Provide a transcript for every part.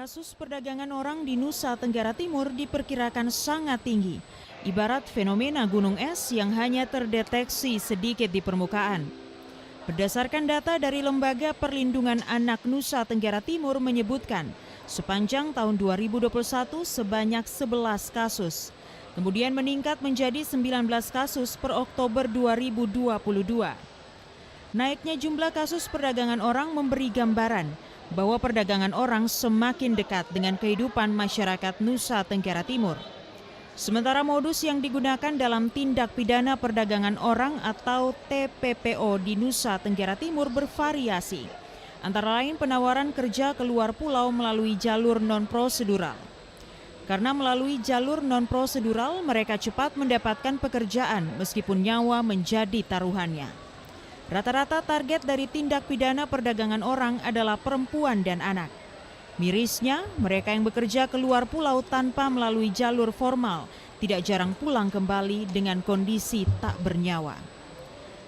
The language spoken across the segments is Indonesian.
Kasus perdagangan orang di Nusa Tenggara Timur diperkirakan sangat tinggi, ibarat fenomena gunung es yang hanya terdeteksi sedikit di permukaan. Berdasarkan data dari Lembaga Perlindungan Anak Nusa Tenggara Timur menyebutkan, sepanjang tahun 2021 sebanyak 11 kasus, kemudian meningkat menjadi 19 kasus per Oktober 2022. Naiknya jumlah kasus perdagangan orang memberi gambaran bahwa perdagangan orang semakin dekat dengan kehidupan masyarakat Nusa Tenggara Timur. Sementara modus yang digunakan dalam tindak pidana perdagangan orang atau TPPO di Nusa Tenggara Timur bervariasi, antara lain penawaran kerja keluar pulau melalui jalur non-prosedural. Karena melalui jalur non-prosedural, mereka cepat mendapatkan pekerjaan meskipun nyawa menjadi taruhannya. Rata-rata target dari tindak pidana perdagangan orang adalah perempuan dan anak. Mirisnya, mereka yang bekerja keluar pulau tanpa melalui jalur formal tidak jarang pulang kembali dengan kondisi tak bernyawa.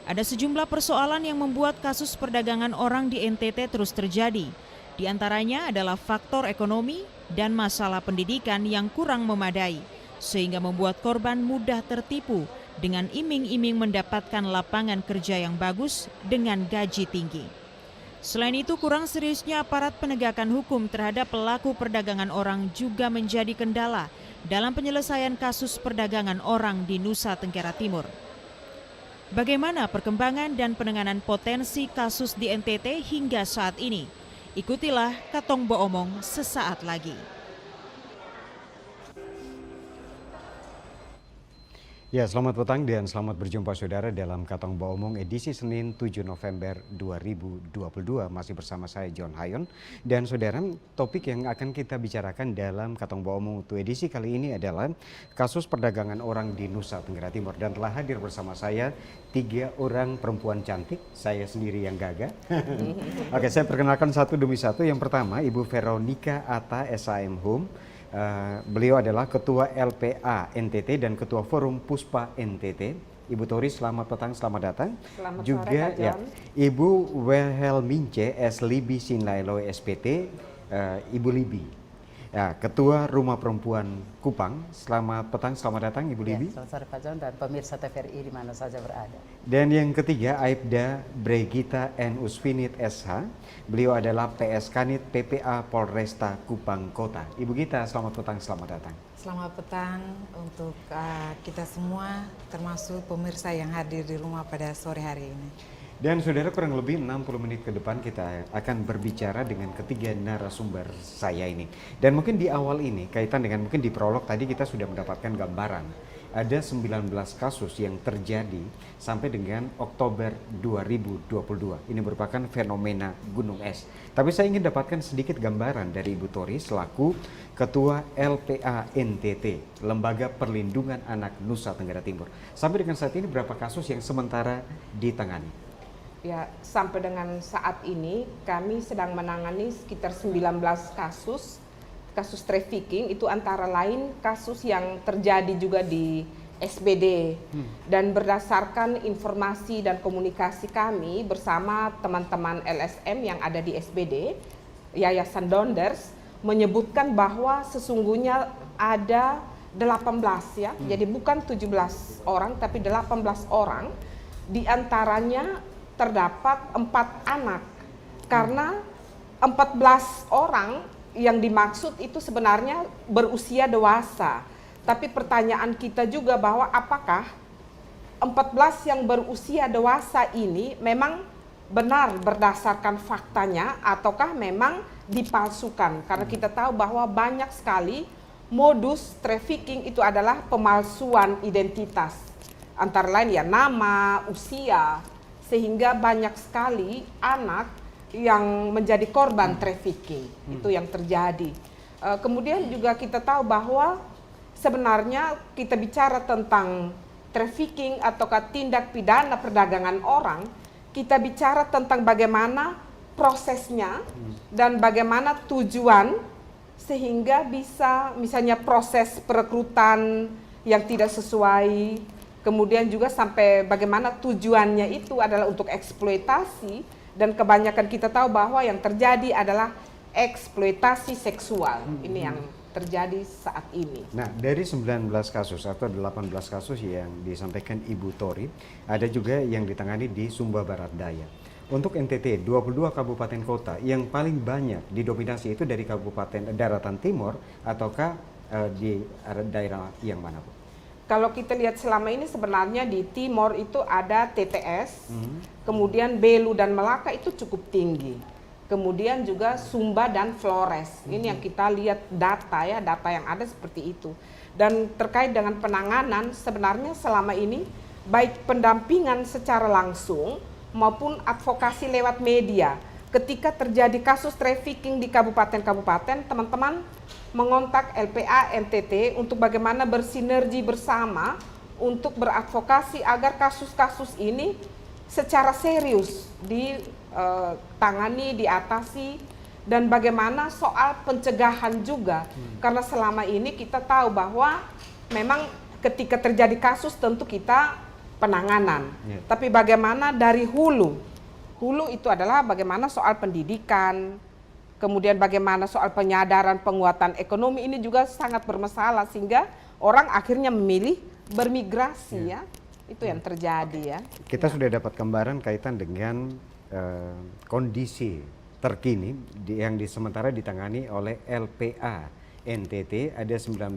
Ada sejumlah persoalan yang membuat kasus perdagangan orang di NTT terus terjadi. Di antaranya adalah faktor ekonomi dan masalah pendidikan yang kurang memadai, sehingga membuat korban mudah tertipu dengan iming-iming mendapatkan lapangan kerja yang bagus dengan gaji tinggi. Selain itu, kurang seriusnya aparat penegakan hukum terhadap pelaku perdagangan orang juga menjadi kendala dalam penyelesaian kasus perdagangan orang di Nusa Tenggara Timur. Bagaimana perkembangan dan penanganan potensi kasus di NTT hingga saat ini? Ikutilah Katong Bo Omong sesaat lagi. Ya, selamat petang dan selamat berjumpa saudara dalam Katong Bo Omong edisi Senin 7 November 2022. Masih bersama saya John Hayon. Dan saudara, topik yang akan kita bicarakan dalam Katong Bo Omong untuk edisi kali ini adalah kasus perdagangan orang di Nusa Tenggara Timur. Dan telah hadir bersama saya 3 orang perempuan cantik, saya sendiri yang gagah. Oke, saya perkenalkan satu demi satu. Yang pertama, Ibu Veronica Atta SAM Home. Beliau adalah Ketua LPA NTT dan Ketua Forum Puspa NTT. Ibu Tori, selamat petang, selamat datang. Selamat juga sore, ya, Ibu Wilhelmince S. Libi Sinlailo SPT, Ibu Libi, ya, Ketua Rumah Perempuan Kupang. Selamat petang, selamat datang Ibu Libi. Ya, selamat sore Pak John dan pemirsa TVRI di mana saja berada. Dan yang ketiga, Aibda Bregita N. Usfinit SH. Beliau adalah PS Kanit PPA Polresta Kupang Kota. Ibu Gita, selamat petang, selamat datang. Selamat petang untuk kita semua, termasuk pemirsa yang hadir di rumah pada sore hari ini. Dan saudara, kurang lebih 60 menit ke depan kita akan berbicara dengan ketiga narasumber saya ini. Dan mungkin di awal ini, kaitan dengan mungkin di prolog tadi kita sudah mendapatkan gambaran. Ada 19 kasus yang terjadi sampai dengan Oktober 2022. Ini merupakan fenomena gunung es. Tapi saya ingin dapatkan sedikit gambaran dari Ibu Tori selaku Ketua LPA NTT, Lembaga Perlindungan Anak Nusa Tenggara Timur. Sampai dengan saat ini berapa kasus yang sementara ditangani? Ya, sampai dengan saat ini kami sedang menangani sekitar 19 kasus trafficking, itu antara lain kasus yang terjadi juga di SBD. Dan berdasarkan informasi dan komunikasi kami bersama teman-teman LSM yang ada di SBD, Yayasan Donders, menyebutkan bahwa sesungguhnya ada 18 ya, jadi bukan 17 orang tapi 18 orang, diantaranya terdapat 4 anak, karena 14 orang yang dimaksud itu sebenarnya berusia dewasa. Tapi pertanyaan kita juga bahwa apakah 14 yang berusia dewasa ini memang benar berdasarkan faktanya ataukah memang dipalsukan? Karena kita tahu bahwa banyak sekali modus trafficking itu adalah pemalsuan identitas. Antara lain ya nama, usia, sehingga banyak sekali anak yang menjadi korban trafficking. Itu yang terjadi. Kemudian juga kita tahu bahwa sebenarnya kita bicara tentang trafficking atau tindak pidana perdagangan orang, kita bicara tentang bagaimana prosesnya dan bagaimana tujuan sehingga bisa misalnya proses perekrutan yang tidak sesuai, kemudian juga sampai bagaimana tujuannya itu adalah untuk eksploitasi. Dan kebanyakan kita tahu bahwa yang terjadi adalah eksploitasi seksual. Ini yang terjadi saat ini. Nah, dari 19 kasus atau 18 kasus yang disampaikan Ibu Tori, ada juga yang ditangani di Sumba Barat Daya. Untuk NTT, 22 kabupaten kota yang paling banyak didominasi itu dari Kabupaten Daratan Timur ataukah di daerah yang mana, Bu? Kalau kita lihat selama ini sebenarnya di Timor itu ada TTS, kemudian Belu dan Melaka itu cukup tinggi. Kemudian juga Sumba dan Flores. Ini yang kita lihat data ya, data yang ada seperti itu. Dan terkait dengan penanganan sebenarnya selama ini baik pendampingan secara langsung maupun advokasi lewat media. Ketika terjadi kasus trafficking di kabupaten-kabupaten, teman-teman mengontak LPA NTT untuk bagaimana bersinergi bersama untuk beradvokasi agar kasus-kasus ini secara serius ditangani, diatasi, dan bagaimana soal pencegahan juga. Karena selama ini kita tahu bahwa memang ketika terjadi kasus tentu kita penanganan. Tapi bagaimana dari hulu? Hulu itu adalah bagaimana soal pendidikan, kemudian bagaimana soal penyadaran, penguatan ekonomi ini juga sangat bermasalah sehingga orang akhirnya memilih bermigrasi ya. Itu yang terjadi ya. Kita sudah dapat gambaran kaitan dengan kondisi terkini yang sementara ditangani oleh LPA NTT, ada 19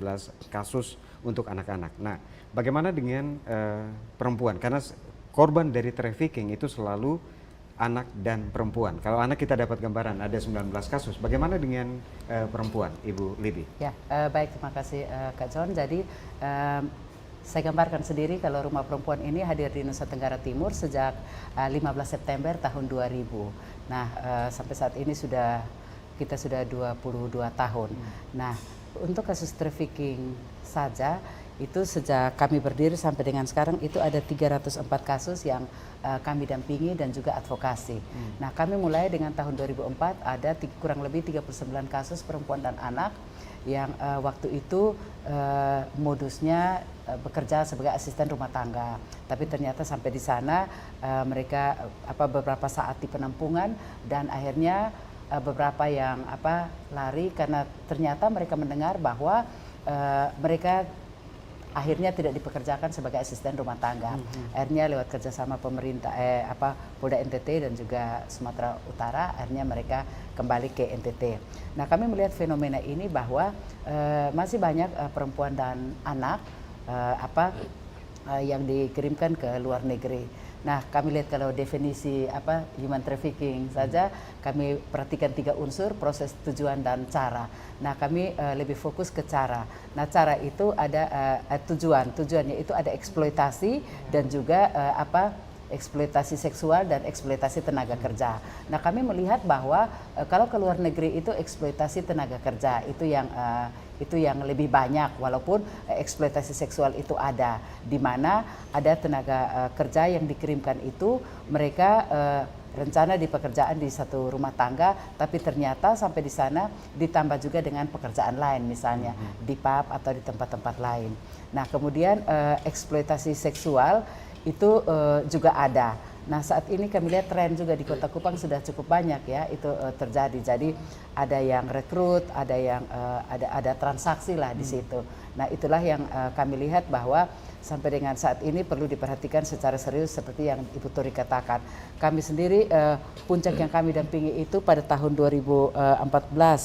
kasus untuk anak-anak. Nah, bagaimana dengan perempuan? Karena korban dari trafficking itu selalu anak dan perempuan. Kalau anak kita dapat gambaran ada 19 kasus. Bagaimana dengan perempuan, Ibu Libby? Ya, baik, terima kasih Kak John. Jadi saya gambarkan sendiri kalau Rumah Perempuan ini hadir di Nusa Tenggara Timur sejak 15 September tahun 2000. Nah, sampai saat ini kita sudah 22 tahun. Nah, untuk kasus trafficking saja itu sejak kami berdiri sampai dengan sekarang itu ada 304 kasus yang kami dampingi dan juga advokasi. Nah, kami mulai dengan tahun 2004 ada kurang lebih 39 kasus perempuan dan anak yang waktu itu modusnya bekerja sebagai asisten rumah tangga, tapi ternyata sampai di sana mereka beberapa saat di penampungan dan akhirnya beberapa yang lari karena ternyata mereka mendengar bahwa mereka akhirnya tidak dipekerjakan sebagai asisten rumah tangga. Akhirnya lewat kerjasama pemerintah Polda NTT dan juga Sumatera Utara, akhirnya mereka kembali ke NTT. Nah, kami melihat fenomena ini bahwa masih banyak perempuan dan anak yang dikirimkan ke luar negeri. Nah, kami lihat kalau definisi human trafficking saja, kami perhatikan 3 unsur, proses, tujuan, dan cara. Nah, kami lebih fokus ke cara. Nah, cara itu ada tujuannya itu ada eksploitasi dan juga eksploitasi seksual dan eksploitasi tenaga kerja. Nah, kami melihat bahwa kalau ke luar negeri itu eksploitasi tenaga kerja itu yang lebih banyak, walaupun eksploitasi seksual itu ada, di mana ada tenaga kerja yang dikirimkan itu mereka rencana di pekerjaan di satu rumah tangga, tapi ternyata sampai di sana ditambah juga dengan pekerjaan lain, misalnya di pub atau di tempat-tempat lain. Nah, kemudian eksploitasi seksual itu juga ada. Nah, saat ini kami lihat tren juga di Kota Kupang sudah cukup banyak ya itu terjadi. Jadi ada yang rekrut, ada yang ada transaksi lah di situ. Nah, itulah yang kami lihat bahwa sampai dengan saat ini perlu diperhatikan secara serius seperti yang Ibu Tori katakan. Kami sendiri puncak yang kami dampingi itu pada tahun 2014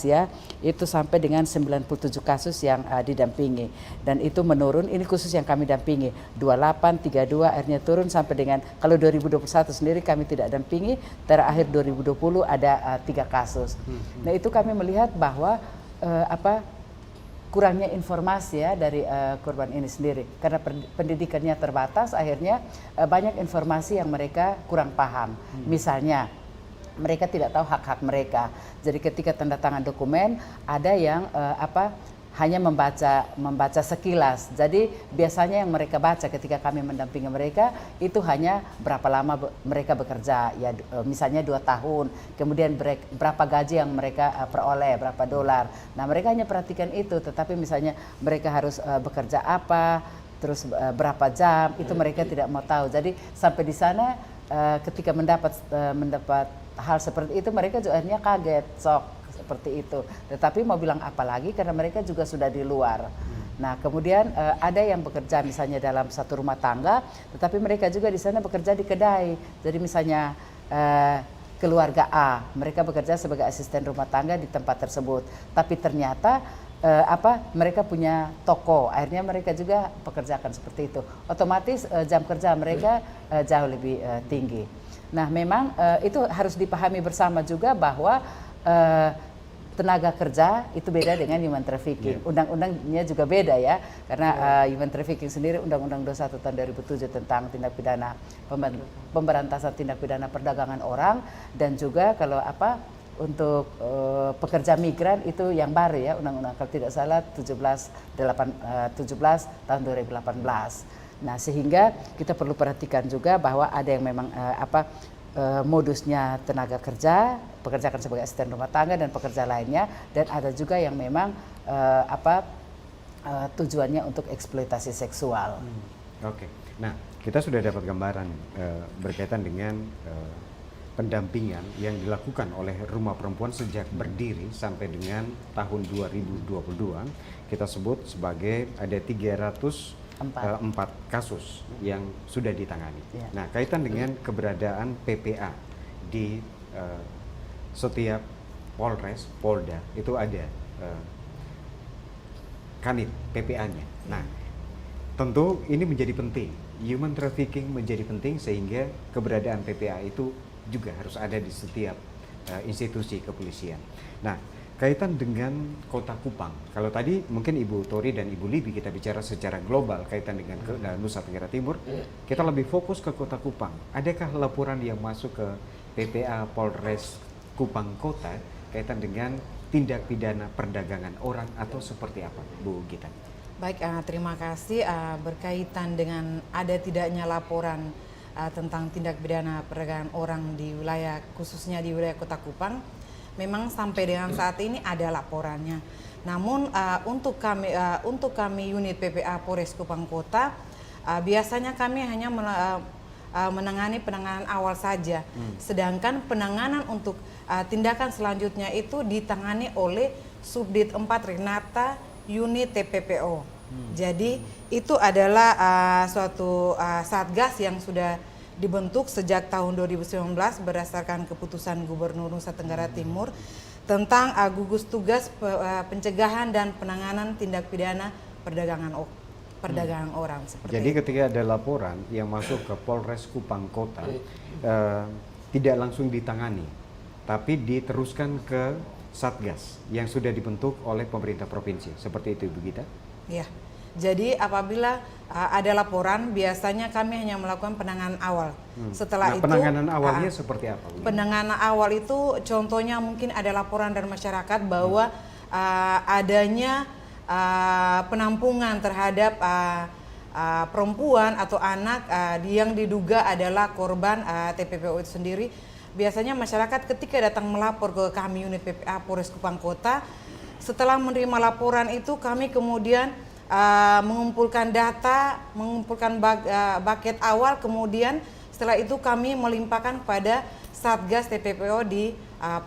ya, itu sampai dengan 97 kasus yang didampingi dan itu menurun. Ini khusus yang kami dampingi 28, 32 akhirnya turun sampai dengan kalau 2021 sendiri kami tidak dampingi, terakhir 2020 ada 3 kasus. Nah, itu kami melihat bahwa kurangnya informasi ya dari korban ini sendiri karena pendidikannya terbatas, akhirnya banyak informasi yang mereka kurang paham. Misalnya mereka tidak tahu hak-hak mereka. Jadi ketika tanda tangan dokumen ada yang hanya membaca sekilas. Jadi biasanya yang mereka baca ketika kami mendampingi mereka itu hanya berapa lama mereka bekerja, ya misalnya 2 tahun, kemudian berapa gaji yang mereka peroleh, berapa dolar. Nah, mereka hanya perhatikan itu, tetapi misalnya mereka harus bekerja apa, terus berapa jam, itu mereka tidak mau tahu. Jadi sampai di sana ketika mendapat hal seperti itu mereka juga akhirnya kaget, shock seperti itu. Tetapi mau bilang apa lagi karena mereka juga sudah di luar. Nah, kemudian ada yang bekerja misalnya dalam satu rumah tangga, tetapi mereka juga di sana bekerja di kedai. Jadi misalnya keluarga A, mereka bekerja sebagai asisten rumah tangga di tempat tersebut. Tapi ternyata mereka punya toko, akhirnya mereka juga pekerjakan seperti itu. Otomatis jam kerja mereka jauh lebih tinggi. Nah, memang itu harus dipahami bersama juga bahwa tenaga kerja itu beda dengan human trafficking. Undang-undangnya juga beda ya, karena human trafficking sendiri Undang-Undang 21 tahun 2007 tentang tindak pidana pemberantasan tindak pidana perdagangan orang, dan juga kalau untuk pekerja migran itu yang baru ya, Undang-Undang kalau tidak salah 17 tahun 2018. Nah, sehingga kita perlu perhatikan juga bahwa ada yang memang modusnya tenaga kerja, pekerjakan sebagai asisten rumah tangga dan pekerja lainnya, dan ada juga yang memang tujuannya untuk eksploitasi seksual. Oke. Nah, kita sudah dapat gambaran berkaitan dengan pendampingan yang dilakukan oleh Rumah Perempuan sejak berdiri sampai dengan tahun 2022. Kita sebut sebagai ada 304 kasus yang sudah ditangani. Ya. Nah, kaitan dengan keberadaan PPA di setiap Polres, Polda itu ada kanit PPA-nya. Nah, tentu ini menjadi penting. Human trafficking menjadi penting sehingga keberadaan PPA itu juga harus ada di setiap institusi kepolisian. Nah, kaitan dengan Kota Kupang. Kalau tadi mungkin Ibu Tori dan Ibu Libi kita bicara secara global kaitan dengan Nusa Tenggara Timur, kita lebih fokus ke Kota Kupang. Adakah laporan yang masuk ke PPA Polres Kupang Kota kaitan dengan tindak pidana perdagangan orang atau seperti apa, Bu Gita? Baik, terima kasih. Berkaitan dengan ada tidaknya laporan tentang tindak pidana perdagangan orang di wilayah, khususnya di wilayah Kota Kupang, memang sampai dengan saat ini ada laporannya. Namun untuk kami unit PPA Polres Kupang Kota, biasanya kami hanya menangani penanganan awal saja. Sedangkan penanganan untuk tindakan selanjutnya itu ditangani oleh Subdit 4 Renata unit TPPO. Jadi itu adalah suatu satgas yang sudah dibentuk sejak tahun 2019 berdasarkan keputusan Gubernur Nusa Tenggara Timur tentang gugus tugas pencegahan dan penanganan tindak pidana perdagangan orang seperti Jadi itu. ketika ada laporan yang masuk ke Polres Kupang Kota tidak langsung ditangani, tapi diteruskan ke Satgas yang sudah dibentuk oleh pemerintah provinsi. Seperti itu Ibu Gita? Ya. Jadi apabila ada laporan, biasanya kami hanya melakukan penanganan awal. Setelah itu penanganan awalnya seperti apa? Bu? Penanganan awal itu contohnya mungkin ada laporan dari masyarakat bahwa adanya penampungan terhadap perempuan atau anak yang diduga adalah korban TPPO itu sendiri. Biasanya masyarakat ketika datang melapor ke kami unit PPA Polres Kupang Kota, setelah menerima laporan itu kami kemudian mengumpulkan data, mengumpulkan bucket awal, kemudian setelah itu kami melimpahkan pada Satgas TPPO di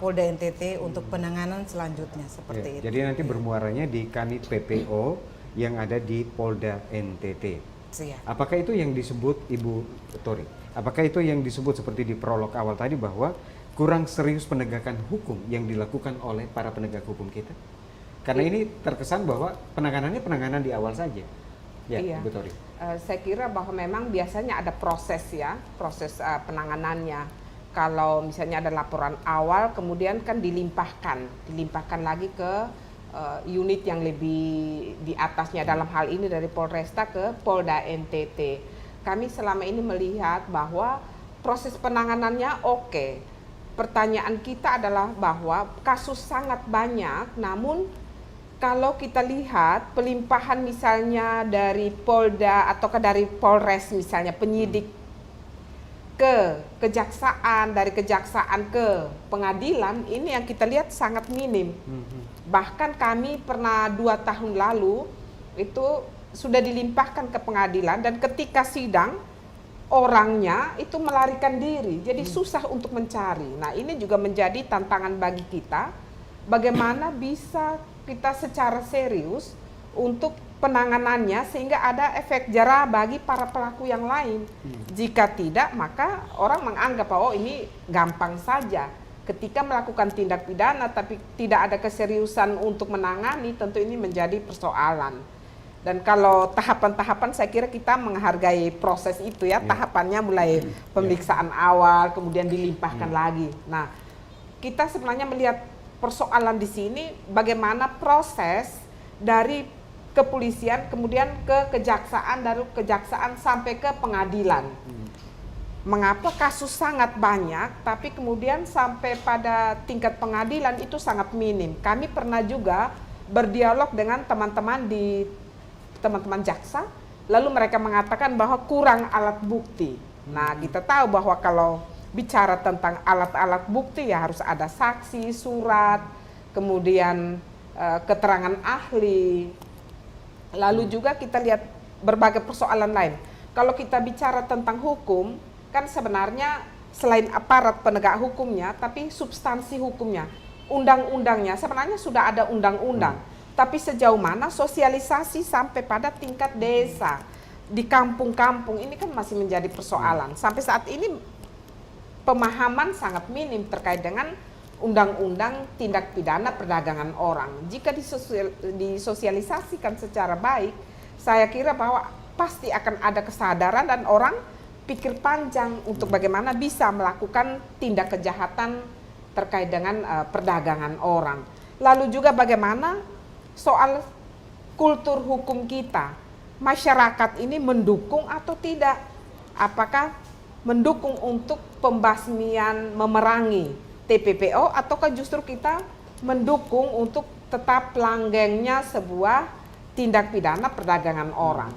Polda NTT untuk penanganan selanjutnya seperti itu. Jadi nanti bermuaranya di Kanit PPO yang ada di Polda NTT. Siap. Apakah itu yang disebut Ibu Tori? Apakah itu yang disebut seperti di prolog awal tadi bahwa kurang serius penegakan hukum yang dilakukan oleh para penegak hukum kita? Karena ini terkesan bahwa penanganan di awal saja. Ya, Iya. Ibu Tori. Saya kira bahwa memang biasanya ada proses penanganannya. Kalau misalnya ada laporan awal, kemudian kan dilimpahkan lagi ke unit yang lebih di atasnya, dalam hal ini dari Polresta ke Polda NTT. Kami selama ini melihat bahwa proses penanganannya oke. Pertanyaan kita adalah bahwa kasus sangat banyak, namun kalau kita lihat pelimpahan misalnya dari Polda atau dari Polres misalnya penyidik ke kejaksaan, dari kejaksaan ke pengadilan, ini yang kita lihat sangat minim. Bahkan kami pernah 2 tahun lalu itu sudah dilimpahkan ke pengadilan dan ketika sidang orangnya itu melarikan diri, jadi susah untuk mencari. Nah, ini juga menjadi tantangan bagi kita bagaimana bisa kita secara serius untuk penanganannya sehingga ada efek jera bagi para pelaku yang lain. Jika tidak, maka orang menganggap oh ini gampang saja. Ketika melakukan tindak pidana tapi tidak ada keseriusan untuk menangani, tentu ini menjadi persoalan. Dan kalau tahapan-tahapan saya kira kita menghargai proses itu ya, tahapannya mulai pemeriksaan awal, kemudian dilimpahkan lagi. Nah, kita sebenarnya melihat persoalan di sini bagaimana proses dari kepolisian kemudian ke kejaksaan, dari kejaksaan sampai ke pengadilan. Mengapa kasus sangat banyak tapi kemudian sampai pada tingkat pengadilan itu sangat minim. Kami pernah juga berdialog dengan teman-teman jaksa, lalu mereka mengatakan bahwa kurang alat bukti. Nah, kita tahu bahwa kalau bicara tentang alat-alat bukti ya harus ada saksi, surat, kemudian keterangan ahli. Lalu juga kita lihat berbagai persoalan lain. Kalau kita bicara tentang hukum, kan sebenarnya selain aparat penegak hukumnya, tapi substansi hukumnya, undang-undangnya, sebenarnya sudah ada undang-undang. Tapi sejauh mana sosialisasi sampai pada tingkat desa, di kampung-kampung, ini kan masih menjadi persoalan. Sampai saat ini pemahaman sangat minim terkait dengan undang-undang tindak pidana perdagangan orang. Jika disosialisasikan secara baik, saya kira bahwa pasti akan ada kesadaran dan orang pikir panjang untuk bagaimana bisa melakukan tindak kejahatan terkait dengan perdagangan orang. Lalu juga bagaimana soal kultur hukum kita, masyarakat ini mendukung atau tidak? Apakah mendukung untuk pembasmian, memerangi TPPO, ataukah justru kita mendukung untuk tetap langgengnya sebuah tindak pidana perdagangan orang?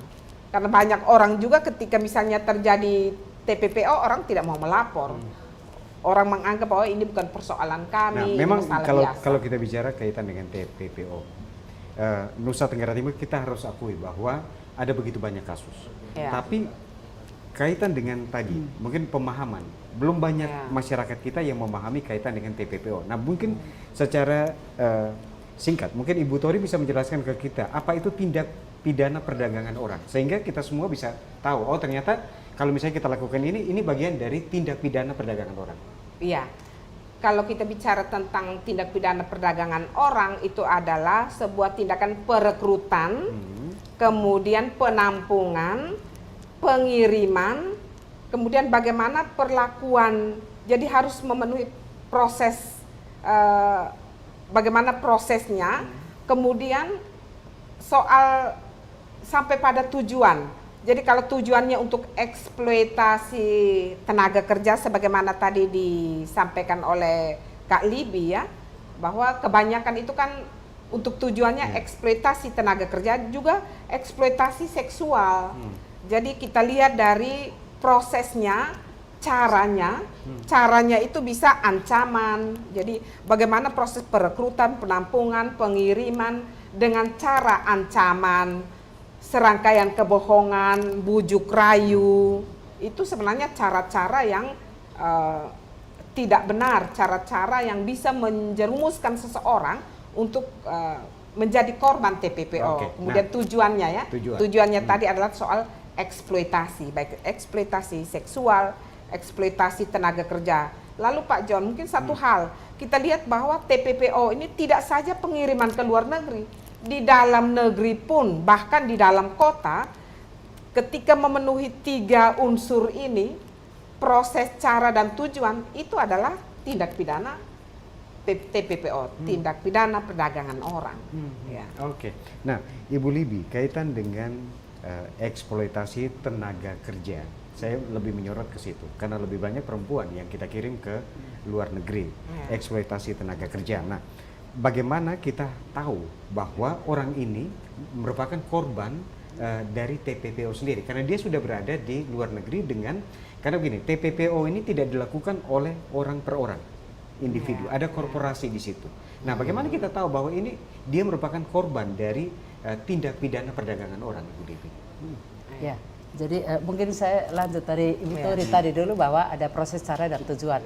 Karena banyak orang juga ketika misalnya terjadi TPPO, orang tidak mau melapor. Orang menganggap bahwa ini bukan persoalan kami, Nah, memang masalah biasa. kalau kita bicara kaitan dengan TPPO, Nusa Tenggara Timur kita harus akui bahwa ada begitu banyak kasus. Ya. Tapi kaitan dengan tadi, mungkin pemahaman, belum banyak masyarakat kita yang memahami kaitan dengan TPPO. Nah, mungkin secara singkat, mungkin Ibu Tori bisa menjelaskan ke kita apa itu tindak pidana perdagangan orang, sehingga kita semua bisa tahu, oh ternyata kalau misalnya kita lakukan ini bagian dari tindak pidana perdagangan orang. Iya, kalau kita bicara tentang tindak pidana perdagangan orang, itu adalah sebuah tindakan perekrutan, kemudian penampungan, pengiriman, kemudian bagaimana perlakuan, jadi harus memenuhi proses, bagaimana prosesnya, kemudian soal sampai pada tujuan. Jadi kalau tujuannya untuk eksploitasi tenaga kerja sebagaimana tadi disampaikan oleh Kak Libi ya, bahwa kebanyakan itu kan untuk tujuannya eksploitasi tenaga kerja, juga eksploitasi seksual. Jadi kita lihat dari prosesnya, caranya itu bisa ancaman. Jadi bagaimana proses perekrutan, penampungan, pengiriman dengan cara ancaman, serangkaian kebohongan, bujuk rayu, itu sebenarnya cara-cara yang tidak benar, cara-cara yang bisa menjerumuskan seseorang untuk menjadi korban TPPO. Oke. Kemudian tujuannya ya, tujuannya tadi adalah soal eksploitasi, baik eksploitasi seksual, eksploitasi tenaga kerja. Lalu Pak John, mungkin satu hal, kita lihat bahwa TPPO ini tidak saja pengiriman ke luar negeri, di dalam negeri pun, bahkan di dalam kota, ketika memenuhi 3 unsur ini, proses, cara, dan tujuan, itu adalah tindak pidana TPPO, tindak pidana perdagangan orang. Ya. Oke. Nah, Ibu Libi, kaitan dengan eksploitasi tenaga kerja, saya lebih menyorot ke situ karena lebih banyak perempuan yang kita kirim ke luar negeri, eksploitasi tenaga kerja. Nah, bagaimana kita tahu bahwa orang ini merupakan korban dari TPPO sendiri, karena dia sudah berada di luar negeri karena begini, TPPO ini tidak dilakukan oleh orang per orang, individu, ada korporasi di situ. Nah, bagaimana kita tahu bahwa ini dia merupakan korban dari tindak pidana perdagangan orang, Ibu Libi? Ya, Jadi mungkin saya lanjut dari Ibu Tori tadi dulu bahwa ada proses, cara dan tujuan.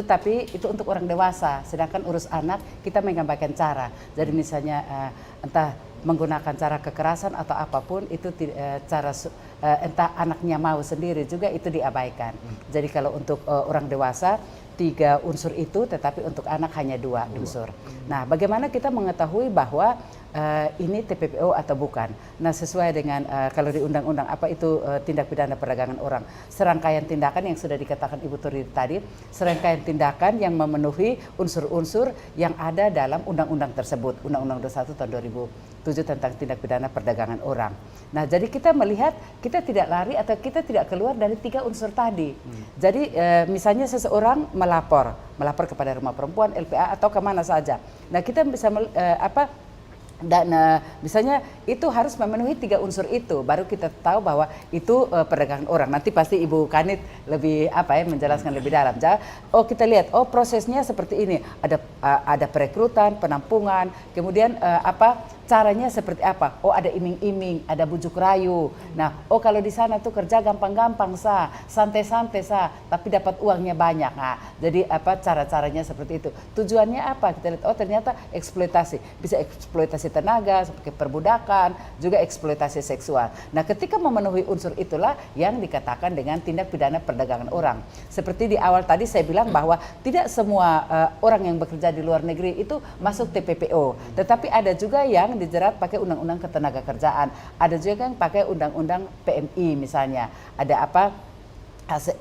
Tapi itu untuk orang dewasa, sedangkan urus anak kita menyampaikan cara. Jadi misalnya entah menggunakan cara kekerasan atau apapun itu entah anaknya mau sendiri juga itu diabaikan. Jadi kalau untuk orang dewasa 3 unsur itu, tetapi untuk anak hanya 2 unsur. Nah, bagaimana kita mengetahui bahwa ini TPPO atau bukan? Nah, sesuai dengan kalau di undang-undang apa itu tindak pidana perdagangan orang, serangkaian tindakan yang sudah dikatakan Ibu Turi tadi, serangkaian tindakan yang memenuhi unsur-unsur yang ada dalam undang-undang tersebut, Undang-Undang 21 tahun 2007 tentang tindak pidana perdagangan orang. Nah, jadi kita melihat kita tidak lari atau kita tidak keluar dari 3 unsur tadi. Jadi misalnya seseorang melapor kepada rumah perempuan, LPA atau kemana saja. Nah, kita bisa dan misalnya itu harus memenuhi 3 unsur itu, baru kita tahu bahwa itu perdagangan orang. Nanti pasti Ibu Kanit lebih menjelaskan lebih dalam. Kita lihat prosesnya seperti ini, ada perekrutan, penampungan, kemudian caranya seperti apa? Ada iming-iming, ada bujuk rayu. Nah, kalau di sana tuh kerja gampang-gampang santai-santai tapi dapat uangnya banyak. Nah, jadi cara-caranya seperti itu. Tujuannya apa? Kita lihat ternyata eksploitasi. Bisa eksploitasi tenaga seperti perbudakan, juga eksploitasi seksual. Nah, ketika memenuhi unsur itulah yang dikatakan dengan tindak pidana perdagangan orang. Seperti di awal tadi saya bilang bahwa tidak semua orang yang bekerja di luar negeri itu masuk TPPO, tetapi ada juga yang dijerat pakai undang-undang ketenagakerjaan, ada juga yang pakai undang-undang PMI misalnya, ada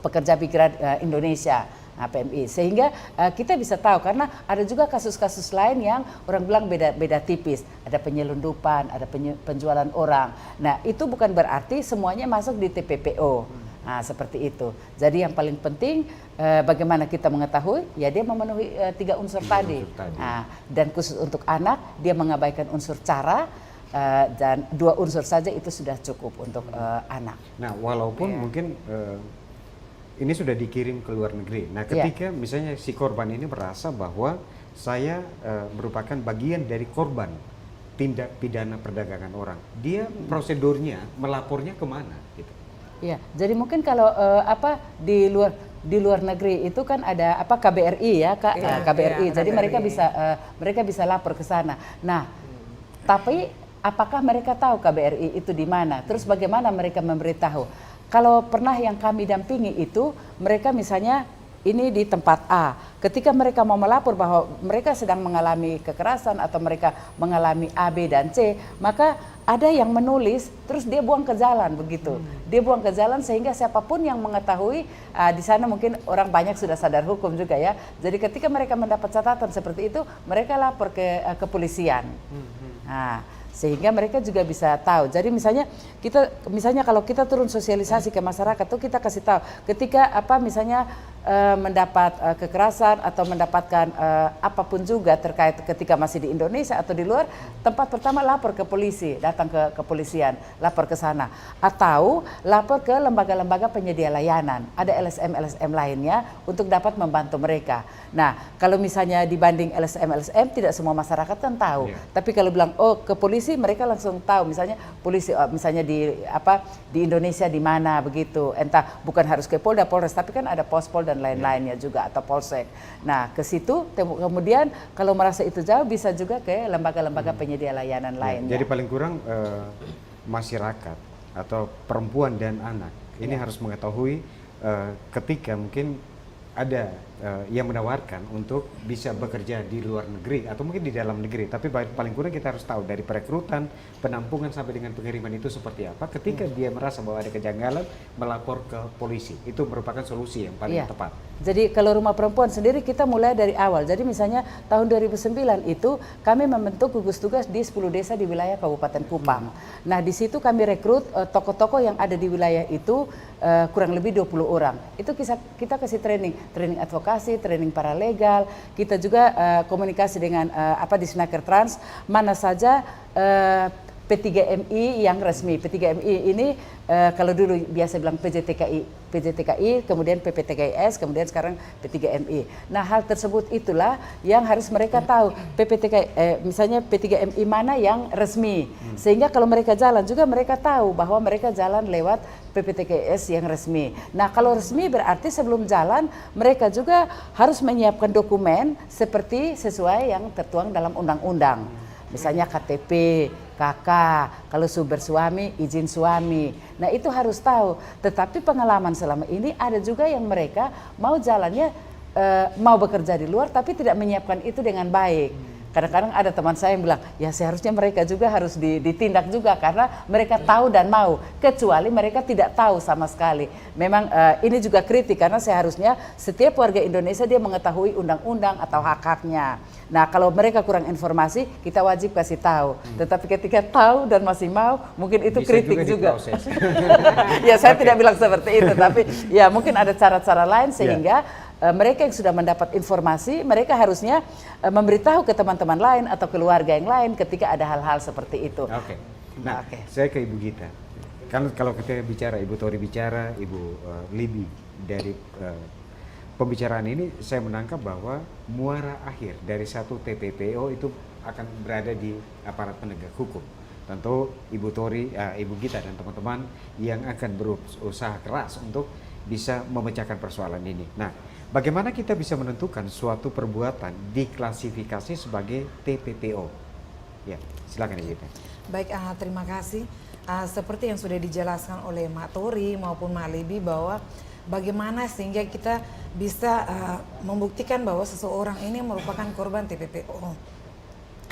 pekerja migran Indonesia, PMI, sehingga kita bisa tahu karena ada juga kasus-kasus lain yang orang bilang beda tipis, ada penyelundupan, ada penjualan orang. Nah, itu bukan berarti semuanya masuk di TPPO. Nah, seperti itu. Jadi yang paling penting bagaimana kita mengetahui, ya dia memenuhi 3 unsur tadi. Nah, dan khusus untuk anak dia mengabaikan unsur cara dan 2 unsur saja itu sudah cukup untuk anak. Nah, walaupun mungkin ini sudah dikirim ke luar negeri. Nah, ketika misalnya si korban ini merasa bahwa saya merupakan bagian dari korban tindak pidana perdagangan orang, dia prosedurnya melapornya kemana? Gitu. Ya, jadi mungkin kalau di luar negeri itu kan ada KBRI ya, KBRI. Jadi mereka bisa lapor ke sana. Nah, tapi apakah mereka tahu KBRI itu di mana? Terus bagaimana mereka memberitahu? Kalau pernah yang kami dampingi itu, mereka misalnya ini di tempat A. Ketika mereka mau melapor bahwa mereka sedang mengalami kekerasan atau mereka mengalami A, B, dan C, maka ada yang menulis, terus dia buang ke jalan begitu. Dia buang ke jalan sehingga siapapun yang mengetahui, di sana mungkin orang banyak sudah sadar hukum juga ya. Jadi ketika mereka mendapat catatan seperti itu, mereka lapor ke kepolisian. Nah, sehingga mereka juga bisa tahu. Jadi misalnya kalau kita turun sosialisasi ke masyarakat tuh kita kasih tahu ketika misalnya mendapat kekerasan atau mendapatkan apapun juga terkait ketika masih di Indonesia atau di luar, tempat pertama lapor ke polisi, datang ke kepolisian, lapor ke sana, atau lapor ke lembaga-lembaga penyedia layanan. Ada LSM lainnya untuk dapat membantu mereka. Nah, kalau misalnya dibanding LSM tidak semua masyarakat kan tahu. Tapi kalau bilang ke polisi, mereka langsung tahu. Misalnya polisi misalnya di Indonesia di mana begitu. Entah bukan harus ke Polda, Polres, tapi kan ada Pospol dan lain-lainnya juga atau Polsek. Nah, ke situ kemudian kalau merasa itu jauh bisa juga ke lembaga-lembaga penyedia layanan lain. Jadi paling kurang masyarakat atau perempuan dan anak ini harus mengetahui ketika mungkin ada yang menawarkan untuk bisa bekerja di luar negeri atau mungkin di dalam negeri, tapi paling kurang kita harus tahu dari perekrutan, penampungan sampai dengan pengiriman itu seperti apa. Ketika dia merasa bahwa ada kejanggalan, melapor ke polisi, itu merupakan solusi yang paling tepat. Jadi kalau rumah perempuan sendiri kita mulai dari awal. Jadi misalnya tahun 2009 itu kami membentuk gugus tugas di 10 desa di wilayah Kabupaten Kupang. Nah, di situ kami rekrut tokoh-tokoh yang ada di wilayah itu kurang lebih 20 orang. Itu kita kasih training advokasi, training paralegal. Kita juga komunikasi dengan di Snaker Trans, mana saja P3MI yang resmi. P3MI ini kalau dulu biasa bilang PJTKI, kemudian PPTKIS, kemudian sekarang P3MI. Nah, hal tersebut itulah yang harus mereka tahu. Misalnya P3MI mana yang resmi. Sehingga kalau mereka jalan juga mereka tahu bahwa mereka jalan lewat PPTKIS yang resmi. Nah, kalau resmi berarti sebelum jalan mereka juga harus menyiapkan dokumen seperti sesuai yang tertuang dalam undang-undang. Misalnya KTP, KK, kalau sumber suami, izin suami. Nah, itu harus tahu. Tetapi pengalaman selama ini ada juga yang mereka mau jalannya, mau bekerja di luar tapi tidak menyiapkan itu dengan baik. Kadang-kadang ada teman saya yang bilang, ya seharusnya mereka juga harus ditindak juga karena mereka tahu dan mau. Kecuali mereka tidak tahu sama sekali. Memang ini juga kritik karena seharusnya setiap warga Indonesia dia mengetahui undang-undang atau hak-haknya. Nah, kalau mereka kurang informasi, kita wajib kasih tahu. Tetapi ketika tahu dan masih mau, mungkin itu bisa kritik juga. Ya, saya tidak bilang seperti itu, tapi ya mungkin ada cara-cara lain sehingga mereka yang sudah mendapat informasi, mereka harusnya memberitahu ke teman-teman lain atau keluarga yang lain ketika ada hal-hal seperti itu. Oke. Nah, saya ke Ibu Gita. Kan kalau kita bicara, Ibu Tori bicara, Ibu Libby dari pembicaraan ini, saya menangkap bahwa muara akhir dari satu TPPO itu akan berada di aparat penegak hukum. Tentu Ibu Tori, Ibu Gita dan teman-teman yang akan berusaha keras untuk bisa memecahkan persoalan ini. Nah, bagaimana kita bisa menentukan suatu perbuatan diklasifikasi sebagai TPPO? Ya, silakan Ibu Gita. Baik, terima kasih. Seperti yang sudah dijelaskan oleh Mak Tori maupun Mak Libby bahwa bagaimana sehingga kita bisa membuktikan bahwa seseorang ini merupakan korban TPPO.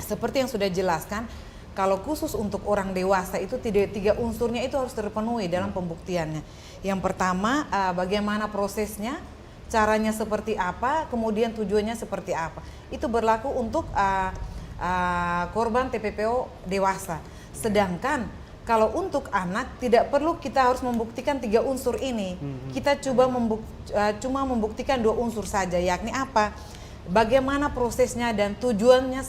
Seperti yang sudah dijelaskan, kalau khusus untuk orang dewasa itu tiga unsurnya itu harus terpenuhi dalam pembuktiannya. Yang pertama, bagaimana prosesnya, caranya seperti apa, kemudian tujuannya seperti apa. Itu berlaku untuk korban TPPO dewasa. Sedangkan kalau untuk anak tidak perlu kita harus membuktikan 3 unsur ini. Kita cuma membuktikan 2 unsur saja, yakni apa? Bagaimana prosesnya dan tujuannya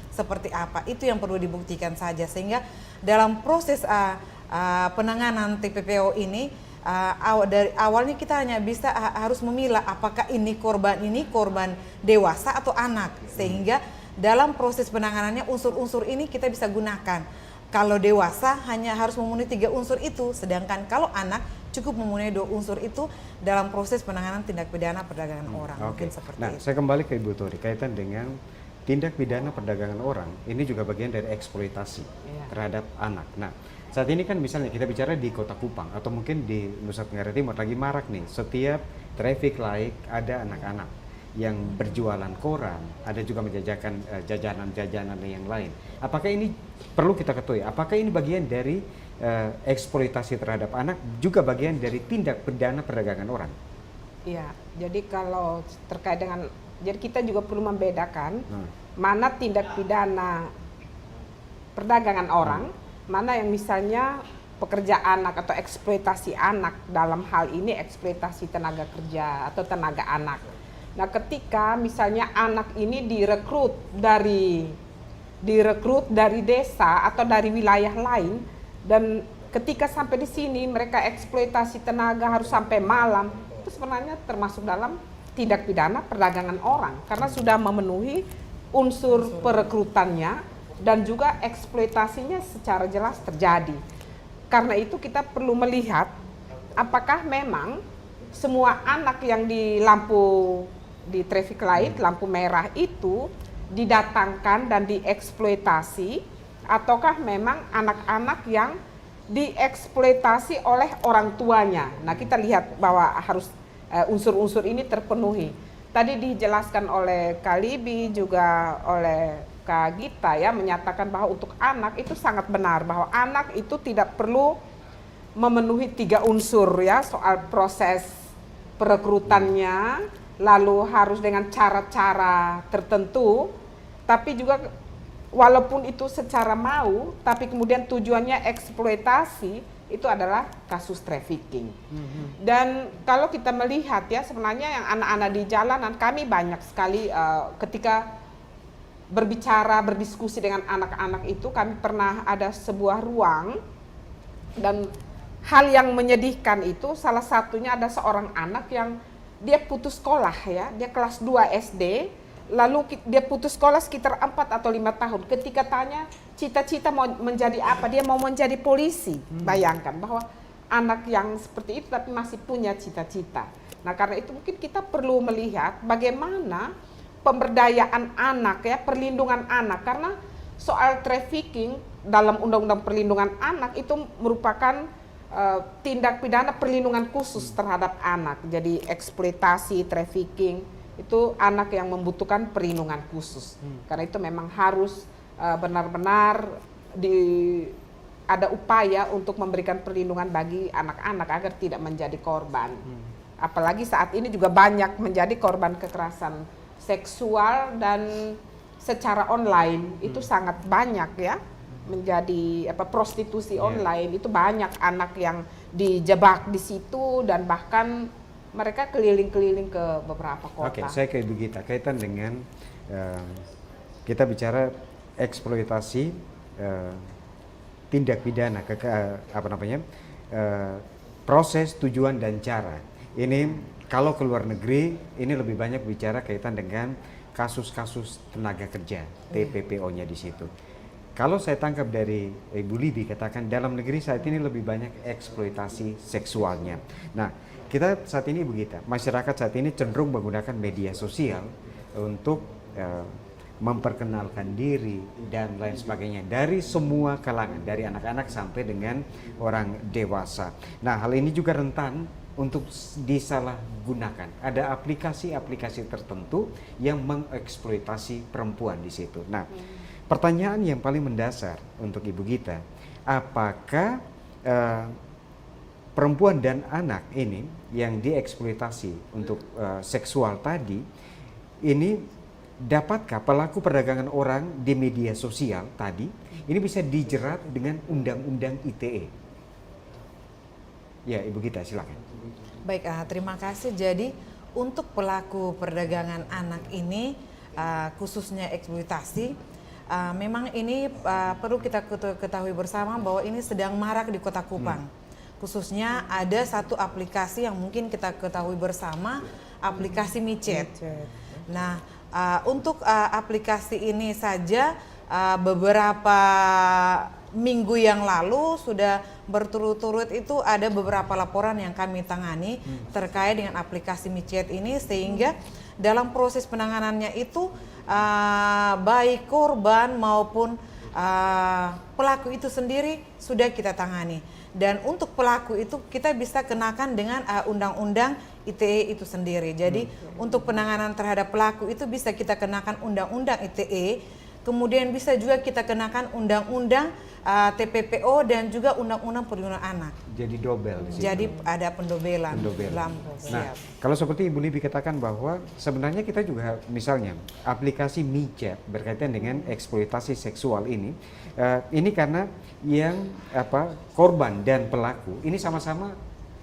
seperti apa. Itu yang perlu dibuktikan saja, sehingga dalam proses penanganan TPPO ini dari awalnya kita hanya bisa harus memilah apakah ini korban dewasa atau anak, sehingga dalam proses penanganannya unsur-unsur ini kita bisa gunakan. Kalau dewasa hanya harus memenuhi 3 unsur itu, sedangkan kalau anak cukup memenuhi 2 unsur itu dalam proses penanganan tindak pidana perdagangan orang. Mungkin seperti itu. Saya kembali ke Ibu Tori kaitan dengan tindak pidana perdagangan orang. Ini juga bagian dari eksploitasi terhadap anak. Nah, saat ini kan misalnya kita bicara di Kota Kupang atau mungkin di Nusa Tenggara Timur lagi marak nih, setiap traffic light ada anak-anak yang berjualan koran, ada juga menjajakan jajanan-jajanan yang lain. Apakah ini perlu kita ketahui? Apakah ini bagian dari eksploitasi terhadap anak, juga bagian dari tindak pidana perdagangan orang? Iya, jadi kalau terkait dengan, jadi kita juga perlu membedakan mana tindak pidana perdagangan orang, mana yang misalnya pekerja anak atau eksploitasi anak, dalam hal ini eksploitasi tenaga kerja atau tenaga anak. Nah, ketika misalnya anak ini direkrut dari desa atau dari wilayah lain, dan ketika sampai di sini mereka eksploitasi tenaga harus sampai malam, itu sebenarnya termasuk dalam tindak pidana perdagangan orang karena sudah memenuhi unsur perekrutannya dan juga eksploitasinya secara jelas terjadi. Karena itu kita perlu melihat apakah memang semua anak yang di traffic light, lampu merah itu didatangkan dan dieksploitasi, ataukah memang anak-anak yang dieksploitasi oleh orang tuanya. Nah, kita lihat bahwa harus unsur-unsur ini terpenuhi. Tadi dijelaskan oleh Kak Libby juga oleh Kak Gita ya, menyatakan bahwa untuk anak itu sangat benar bahwa anak itu tidak perlu memenuhi 3 unsur ya, soal proses perekrutannya, lalu harus dengan cara-cara tertentu, tapi juga walaupun itu secara mau, tapi kemudian tujuannya eksploitasi, itu adalah kasus trafficking. Dan kalau kita melihat ya, sebenarnya yang anak-anak di jalanan, kami banyak sekali ketika berbicara, berdiskusi dengan anak-anak itu, kami pernah ada sebuah ruang, dan hal yang menyedihkan itu salah satunya ada seorang anak yang dia putus sekolah ya, dia kelas 2 SD, lalu dia putus sekolah sekitar 4 atau 5 tahun. Ketika tanya cita-cita mau menjadi apa, dia mau menjadi polisi. Bayangkan bahwa anak yang seperti itu tapi masih punya cita-cita. Nah, karena itu mungkin kita perlu melihat bagaimana pemberdayaan anak ya, perlindungan anak, karena soal trafficking dalam Undang-Undang Perlindungan Anak itu merupakan tindak pidana perlindungan khusus terhadap anak. Jadi eksploitasi, trafficking itu anak yang membutuhkan perlindungan khusus. Karena itu memang harus benar-benar ada upaya untuk memberikan perlindungan bagi anak-anak agar tidak menjadi korban. Apalagi saat ini juga banyak menjadi korban kekerasan seksual dan secara online itu sangat banyak ya, menjadi prostitusi online. Itu banyak anak yang dijebak di situ dan bahkan mereka keliling-keliling ke beberapa kota. Oke, saya ke Ibu Gita kaitan dengan kita bicara eksploitasi, tindak pidana, proses, tujuan dan cara. Ini kalau ke luar negeri ini lebih banyak bicara kaitan dengan kasus-kasus tenaga kerja, TPPO-nya di situ. Kalau saya tangkap dari Ibu Libi katakan dalam negeri saat ini lebih banyak eksploitasi seksualnya. Nah, kita saat ini Ibu Gita, masyarakat saat ini cenderung menggunakan media sosial untuk memperkenalkan diri dan lain sebagainya dari semua kalangan, dari anak-anak sampai dengan orang dewasa. Nah, hal ini juga rentan untuk disalahgunakan. Ada aplikasi-aplikasi tertentu yang mengeksploitasi perempuan di situ. Nah, pertanyaan yang paling mendasar untuk Ibu Gita, apakah perempuan dan anak ini yang dieksploitasi untuk seksual tadi, ini dapatkah pelaku perdagangan orang di media sosial tadi ini bisa dijerat dengan Undang-Undang ITE? Ya, Ibu Gita silakan. Baik, terima kasih. Jadi untuk pelaku perdagangan anak ini, khususnya eksploitasi, memang ini perlu kita ketahui bersama bahwa ini sedang marak di Kota Kupang. Khususnya ada satu aplikasi yang mungkin kita ketahui bersama, aplikasi micet. Nah, untuk aplikasi ini saja beberapa minggu yang lalu sudah berturut-turut itu ada beberapa laporan yang kami tangani terkait dengan aplikasi micet ini, sehingga dalam proses penanganannya itu baik korban maupun pelaku itu sendiri sudah kita tangani. Dan untuk pelaku itu kita bisa kenakan dengan Undang-Undang ITE itu sendiri. Jadi untuk penanganan terhadap pelaku itu bisa kita kenakan Undang-Undang ITE, kemudian bisa juga kita kenakan Undang-Undang TPPO dan juga Undang-Undang Perlindungan Anak. Jadi dobel di situ. Jadi ada pendobelan. Nah, kalau seperti Ibu Libi katakan bahwa sebenarnya kita juga misalnya aplikasi micet berkaitan dengan eksploitasi seksual ini karena yang korban dan pelaku ini sama-sama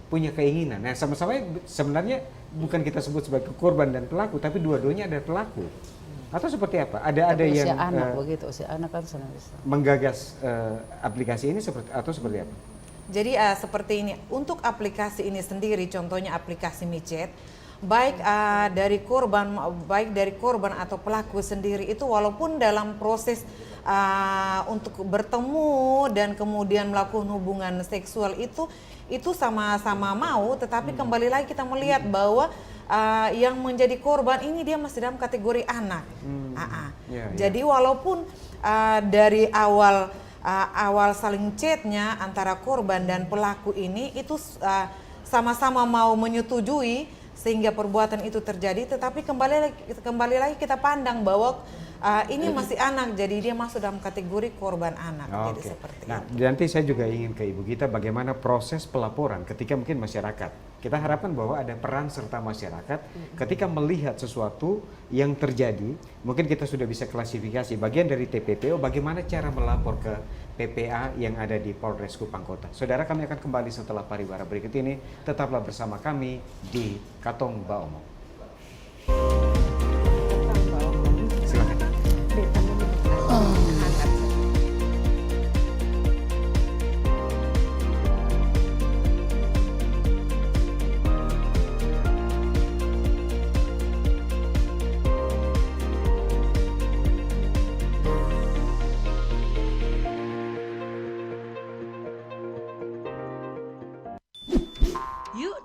punya keinginan. Nah, sama-sama sebenarnya bukan kita sebut sebagai korban dan pelaku, tapi dua-duanya ada pelaku. Atau seperti apa? Ada yang usia anak kan senang bisa menggagas aplikasi ini seperti apa? Jadi seperti ini, untuk aplikasi ini sendiri, contohnya aplikasi micet, baik dari korban atau pelaku sendiri itu, walaupun dalam proses untuk bertemu dan kemudian melakukan hubungan seksual itu sama-sama mau, tetapi kembali lagi kita melihat bahwa yang menjadi korban ini dia masih dalam kategori anak. Jadi walaupun dari awal saling chatnya antara korban dan pelaku ini itu sama-sama mau menyetujui sehingga perbuatan itu terjadi, tetapi kembali lagi kita pandang bahwa ini masih anak, jadi dia masuk dalam kategori korban anak. Jadi seperti itu. Nanti saya juga ingin ke Ibu Gita bagaimana proses pelaporan ketika mungkin masyarakat. Kita harapkan bahwa ada peran serta masyarakat ketika melihat sesuatu yang terjadi. Mungkin kita sudah bisa klasifikasi bagian dari TPPO, bagaimana cara melapor ke PPA yang ada di Polres Kupang Kota. Saudara, kami akan kembali setelah pariwara berikut ini. Tetaplah bersama kami di Katong Baomo. Silakan.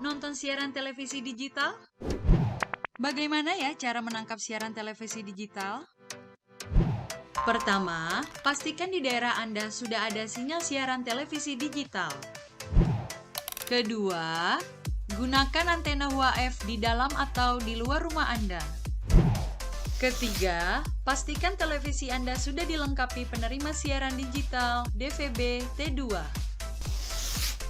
nonton siaran televisi digital? Bagaimana ya cara menangkap siaran televisi digital? Pertama, pastikan di daerah Anda sudah ada sinyal siaran televisi digital. Kedua, gunakan antena UHF di dalam atau di luar rumah Anda. Ketiga, pastikan televisi Anda sudah dilengkapi penerima siaran digital DVB T2.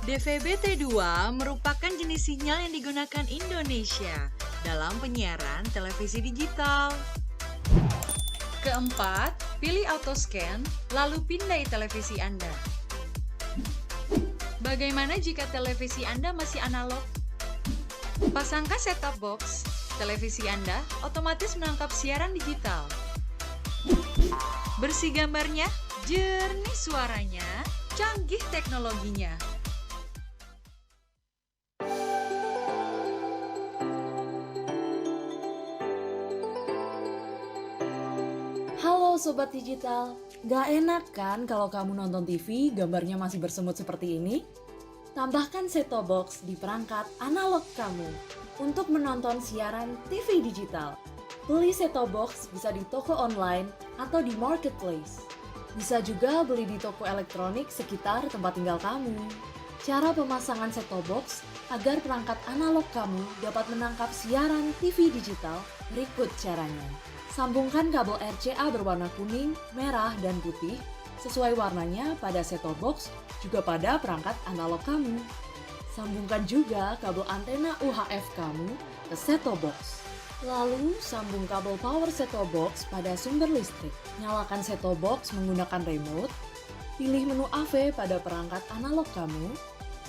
DVB T2 merupakan jenis sinyal yang digunakan Indonesia dalam penyiaran televisi digital. Keempat, pilih auto scan, lalu pindai televisi Anda. Bagaimana jika televisi Anda masih analog? Pasangkan set-top box, televisi Anda otomatis menangkap siaran digital. Bersih gambarnya, jernih suaranya, canggih teknologinya. Halo Sobat Digital, gak enak kan kalau kamu nonton TV gambarnya masih bersemut seperti ini? Tambahkan set-top box di perangkat analog kamu untuk menonton siaran TV digital. Beli set-top box bisa di toko online atau di marketplace. Bisa juga beli di toko elektronik sekitar tempat tinggal kamu. Cara pemasangan set-top box agar perangkat analog kamu dapat menangkap siaran TV digital berikut caranya. Sambungkan kabel RCA berwarna kuning, merah, dan putih sesuai warnanya pada set-top box juga pada perangkat analog kamu. Sambungkan juga kabel antena UHF kamu ke set-top box. Lalu sambung kabel power set-top box pada sumber listrik. Nyalakan set-top box menggunakan remote. Pilih menu AV pada perangkat analog kamu.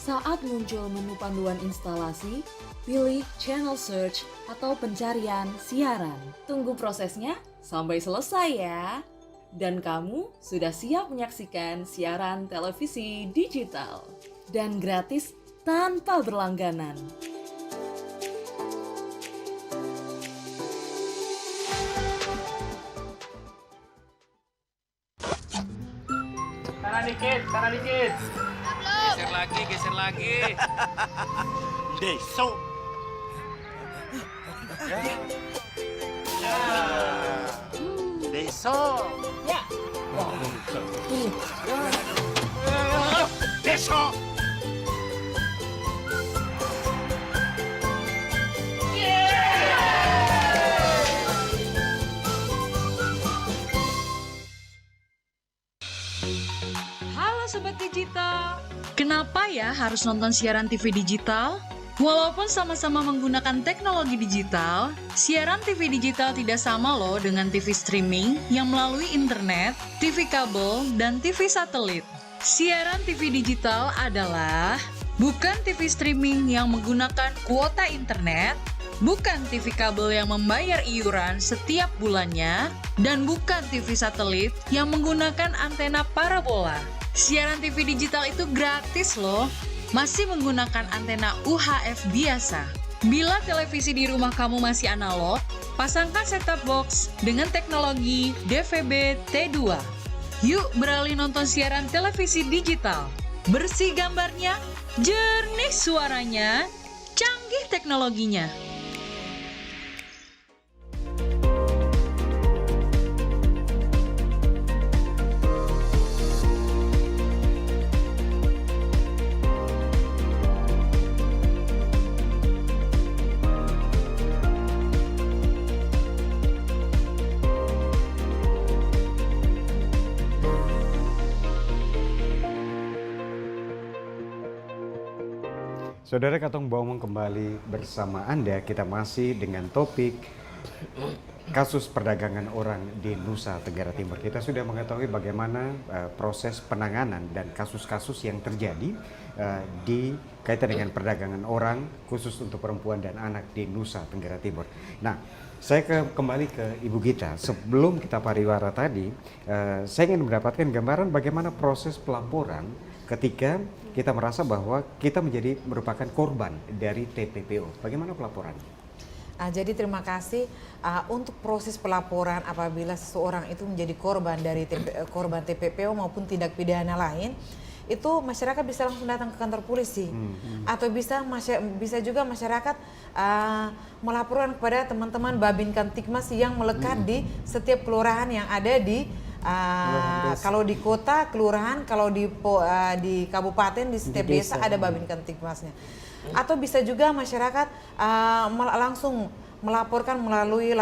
Saat muncul menu panduan instalasi, pilih channel search atau pencarian siaran. Tunggu prosesnya sampai selesai ya. Dan kamu sudah siap menyaksikan siaran televisi digital. Dan gratis tanpa berlangganan. Kanan dikit, kanan dikit. Geser lagi. Besok. Besok. Ya. Besok. Halo Sobat Digital, kenapa ya harus nonton siaran TV digital? Walaupun sama-sama menggunakan teknologi digital, siaran TV digital tidak sama loh dengan TV streaming yang melalui internet, TV kabel, dan TV satelit. Siaran TV digital adalah bukan TV streaming yang menggunakan kuota internet, bukan TV kabel yang membayar iuran setiap bulannya, dan bukan TV satelit yang menggunakan antena parabola. Siaran TV digital itu gratis loh, masih menggunakan antena UHF biasa. Bila televisi di rumah kamu masih analog, pasangkan set-top box dengan teknologi DVB T2. Yuk beralih nonton siaran televisi digital. Bersih gambarnya, jernih suaranya, canggih teknologinya. Saudara Katong Baumong kembali bersama Anda. Kita masih dengan topik kasus perdagangan orang di Nusa Tenggara Timur. Kita sudah mengetahui bagaimana proses penanganan dan kasus-kasus yang terjadi di kaitan dengan perdagangan orang khusus untuk perempuan dan anak di Nusa Tenggara Timur. Nah, saya kembali ke Ibu Gita. Sebelum kita pariwara tadi, saya ingin mendapatkan gambaran bagaimana proses pelaporan ketika kita merasa bahwa kita merupakan korban dari TPPO. Bagaimana pelaporan? Jadi terima kasih untuk proses pelaporan apabila seseorang itu menjadi korban dari korban TPPO maupun tindak pidana lain. itu masyarakat bisa langsung datang ke kantor polisi, atau bisa juga masyarakat melaporkan kepada teman-teman Babin Kamtibmas yang melekat di setiap kelurahan yang ada di kalau di kota kelurahan, kalau di kabupaten, di setiap desa ada Babin Kamtibmasnya. Atau bisa juga masyarakat langsung melaporkan melalui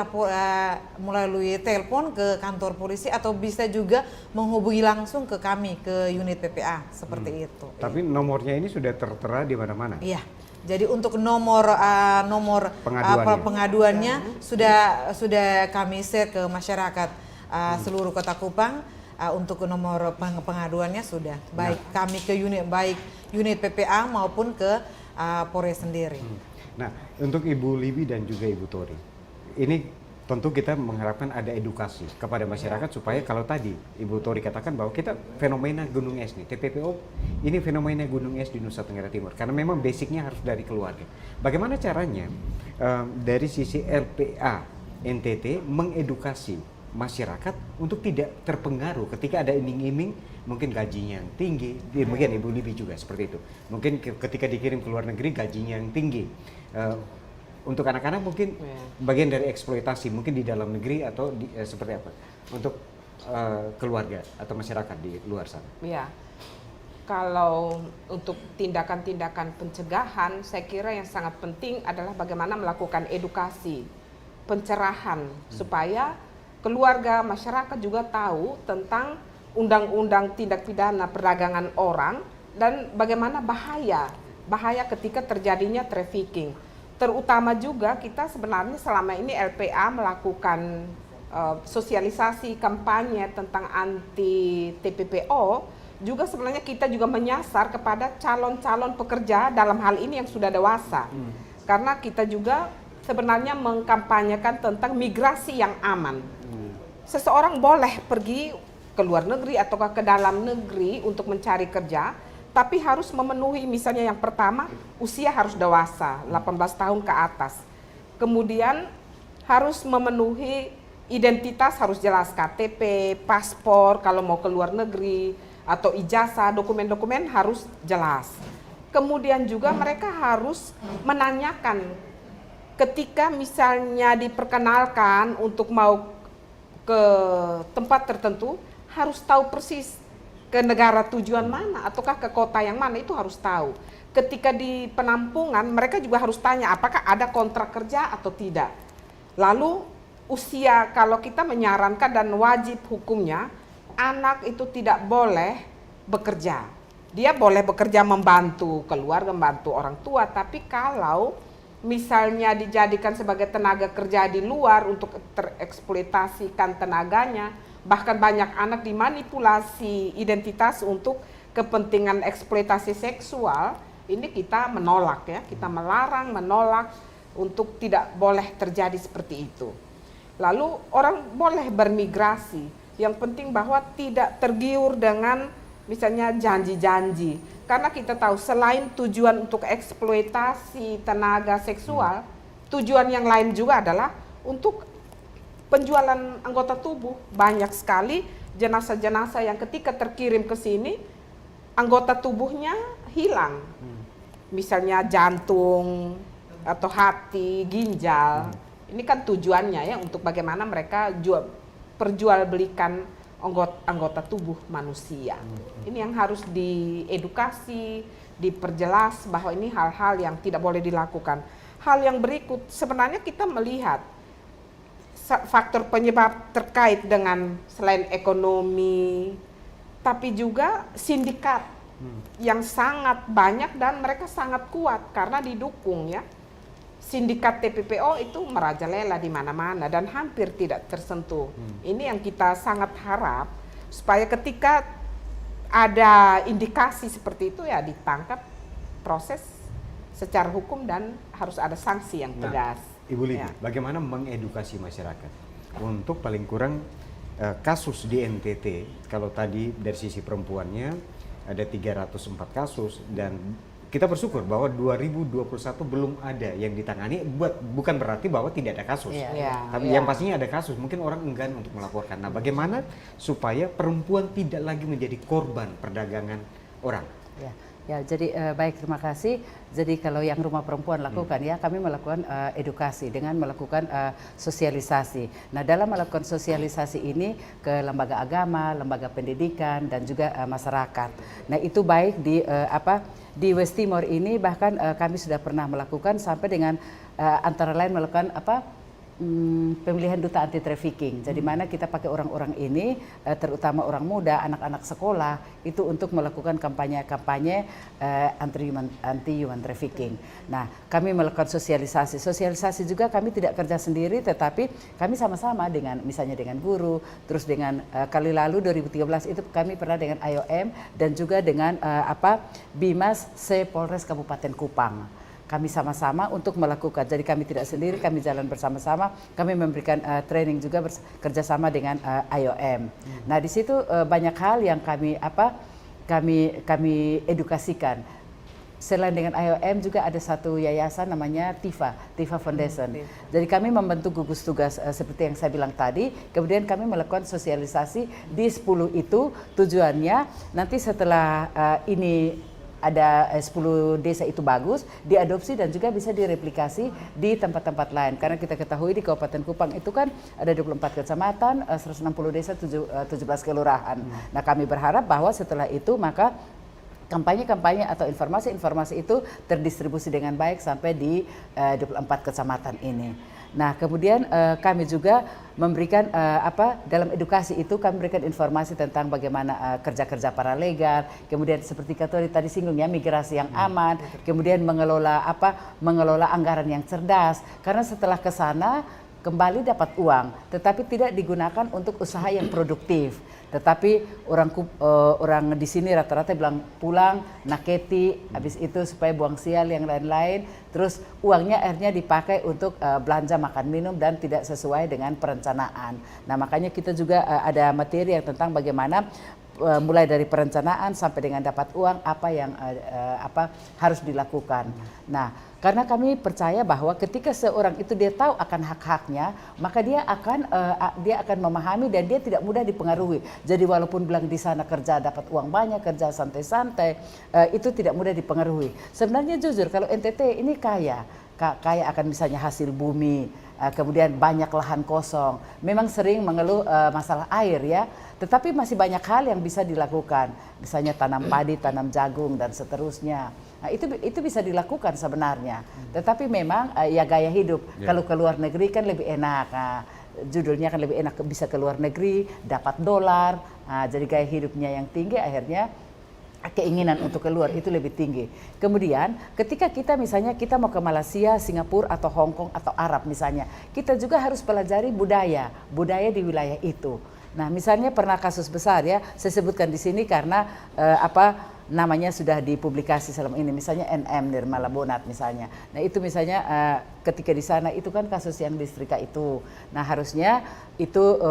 telepon ke kantor polisi, atau bisa juga menghubungi langsung ke kami, ke unit PPA seperti itu. Tapi nomornya ini sudah tertera di mana-mana. Iya. Jadi untuk nomor pengaduannya sudah kami share ke masyarakat seluruh Kota Kupang. Untuk nomor pengaduannya sudah baik kami ke unit PPA maupun ke Polres sendiri. Nah, untuk Ibu Libi dan juga Ibu Tori, ini tentu kita mengharapkan ada edukasi kepada masyarakat supaya kalau tadi Ibu Tori katakan bahwa kita fenomena gunung es nih, TPPO ini fenomena gunung es di Nusa Tenggara Timur, karena memang basicnya harus dari keluarga. Bagaimana caranya dari sisi LPA NTT mengedukasi masyarakat untuk tidak terpengaruh ketika ada iming-iming mungkin gajinya yang tinggi, mungkin Ibu Libi juga seperti itu. Mungkin ketika dikirim ke luar negeri gajinya yang tinggi. Untuk anak-anak mungkin bagian dari eksploitasi mungkin di dalam negeri atau seperti apa untuk keluarga atau masyarakat di luar sana. Ya, kalau untuk tindakan-tindakan pencegahan, saya kira yang sangat penting adalah bagaimana melakukan edukasi, pencerahan supaya keluarga, masyarakat juga tahu tentang undang-undang tindak pidana perdagangan orang dan bagaimana bahaya ketika terjadinya trafficking. Terutama juga kita sebenarnya selama ini LPA melakukan sosialisasi kampanye tentang anti TPPO, juga sebenarnya kita juga menyasar kepada calon-calon pekerja dalam hal ini yang sudah dewasa. Karena kita juga sebenarnya mengkampanyekan tentang migrasi yang aman. Seseorang boleh pergi ke luar negeri atau ke dalam negeri untuk mencari kerja, tapi harus memenuhi misalnya yang pertama usia harus dewasa, 18 tahun ke atas. Kemudian harus memenuhi identitas harus jelas, KTP, paspor kalau mau ke luar negeri, atau ijazah, dokumen-dokumen harus jelas. Kemudian juga mereka harus menanyakan ketika misalnya diperkenalkan untuk mau ke tempat tertentu, harus tahu persis ke negara tujuan mana ataukah ke kota yang mana, itu harus tahu. Ketika di penampungan mereka juga harus tanya apakah ada kontrak kerja atau tidak. Lalu usia, kalau kita menyarankan dan wajib hukumnya, anak itu tidak boleh bekerja. Dia boleh bekerja membantu keluarga, membantu orang tua, tapi kalau misalnya dijadikan sebagai tenaga kerja di luar untuk tereksploitasikan tenaganya, bahkan banyak anak dimanipulasi identitas untuk kepentingan eksploitasi seksual, ini kita menolak ya, kita melarang, menolak untuk tidak boleh terjadi seperti itu. Lalu orang boleh bermigrasi, yang penting bahwa tidak tergiur dengan misalnya janji-janji. Karena kita tahu selain tujuan untuk eksploitasi tenaga seksual, tujuan yang lain juga adalah untuk penjualan anggota tubuh. Banyak sekali jenazah-jenazah yang ketika terkirim ke sini, anggota tubuhnya hilang. Misalnya jantung atau hati, ginjal. Ini kan tujuannya ya untuk bagaimana mereka perjualbelikan anggota tubuh manusia. Ini yang harus diedukasi, diperjelas bahwa ini hal-hal yang tidak boleh dilakukan. Hal yang berikut, sebenarnya kita melihat faktor penyebab terkait dengan selain ekonomi, tapi juga sindikat yang sangat banyak dan mereka sangat kuat karena didukung ya. Sindikat TPPO itu merajalela di mana-mana dan hampir tidak tersentuh. Ini yang kita sangat harap supaya ketika ada indikasi seperti itu ya ditangkap, proses secara hukum dan harus ada sanksi yang tegas. Ibu Libi, bagaimana mengedukasi masyarakat untuk paling kurang kasus di NTT, kalau tadi dari sisi perempuannya ada 304 kasus dan kita bersyukur bahwa 2021 belum ada yang ditangani, bukan berarti bahwa tidak ada kasus. Tapi yang pastinya ada kasus, mungkin orang enggan untuk melaporkan. Nah, bagaimana supaya perempuan tidak lagi menjadi korban perdagangan orang. Ya, jadi baik, terima kasih. Jadi kalau yang rumah perempuan lakukan ya, kami melakukan edukasi dengan melakukan sosialisasi. Nah, dalam melakukan sosialisasi ini ke lembaga agama, lembaga pendidikan dan juga masyarakat. Nah, itu baik di West Timor ini bahkan kami sudah pernah melakukan sampai dengan antara lain melakukan pemilihan duta anti trafficking. Jadi mana kita pakai orang-orang ini, terutama orang muda, anak-anak sekolah, itu untuk melakukan kampanye-kampanye anti human trafficking. Nah, kami melakukan sosialisasi. Sosialisasi juga kami tidak kerja sendiri, tetapi kami sama-sama dengan misalnya dengan guru, terus dengan kali lalu 2013 itu kami pernah dengan IOM dan juga dengan Bimas Polres Kabupaten Kupang. Kami sama-sama untuk melakukan, jadi kami tidak sendiri, kami jalan bersama-sama, kami memberikan training juga kerjasama dengan IOM. Nah, di situ banyak hal yang kami edukasikan. Selain dengan IOM juga ada satu yayasan namanya Tifa Foundation. Jadi kami membentuk gugus tugas seperti yang saya bilang tadi, kemudian kami melakukan sosialisasi di 10 itu, tujuannya nanti setelah ini ada 10 desa itu bagus, diadopsi dan juga bisa direplikasi di tempat-tempat lain. Karena kita ketahui di Kabupaten Kupang itu kan ada 24 kecamatan, 160 desa, 17 kelurahan. Nah, kami berharap bahwa setelah itu maka kampanye-kampanye atau informasi-informasi itu terdistribusi dengan baik sampai di 24 kecamatan ini. Nah, kemudian kami juga memberikan dalam edukasi itu kami memberikan informasi tentang bagaimana kerja-kerja paralegal, kemudian seperti Katori tadi singgung ya, migrasi yang aman, kemudian mengelola anggaran yang cerdas, karena setelah ke sana kembali dapat uang, tetapi tidak digunakan untuk usaha yang produktif. Tetapi orang di sini rata-rata bilang pulang, naketi, habis itu supaya buang sial yang lain-lain, terus uangnya akhirnya dipakai untuk belanja makan minum dan tidak sesuai dengan perencanaan. Nah, makanya kita juga ada materi yang tentang bagaimana mulai dari perencanaan sampai dengan dapat uang apa yang harus dilakukan. Nah, karena kami percaya bahwa ketika seorang itu dia tahu akan hak-haknya, maka dia akan memahami dan dia tidak mudah dipengaruhi. Jadi walaupun bilang di sana kerja dapat uang banyak, kerja santai-santai, itu tidak mudah dipengaruhi. Sebenarnya jujur kalau NTT ini kaya akan misalnya hasil bumi, kemudian banyak lahan kosong. Memang sering mengeluh masalah air ya, tetapi masih banyak hal yang bisa dilakukan. Misalnya tanam padi, tanam jagung dan seterusnya. Nah, itu bisa dilakukan sebenarnya. Tetapi memang ya gaya hidup. Kalau ke luar negeri kan lebih enak. Judulnya kan lebih enak, bisa ke luar negeri, dapat dolar. Jadi gaya hidupnya yang tinggi, akhirnya keinginan untuk keluar itu lebih tinggi. Kemudian ketika kita misalnya kita mau ke Malaysia, Singapura atau Hong Kong atau Arab misalnya, kita juga harus pelajari budaya di wilayah itu. Nah, misalnya pernah kasus besar ya, saya sebutkan di sini karena namanya sudah dipublikasi selama ini, misalnya NM Nirmala Bonat misalnya. Nah, itu misalnya ketika di sana itu kan kasus yang di Setrika itu. Nah, harusnya itu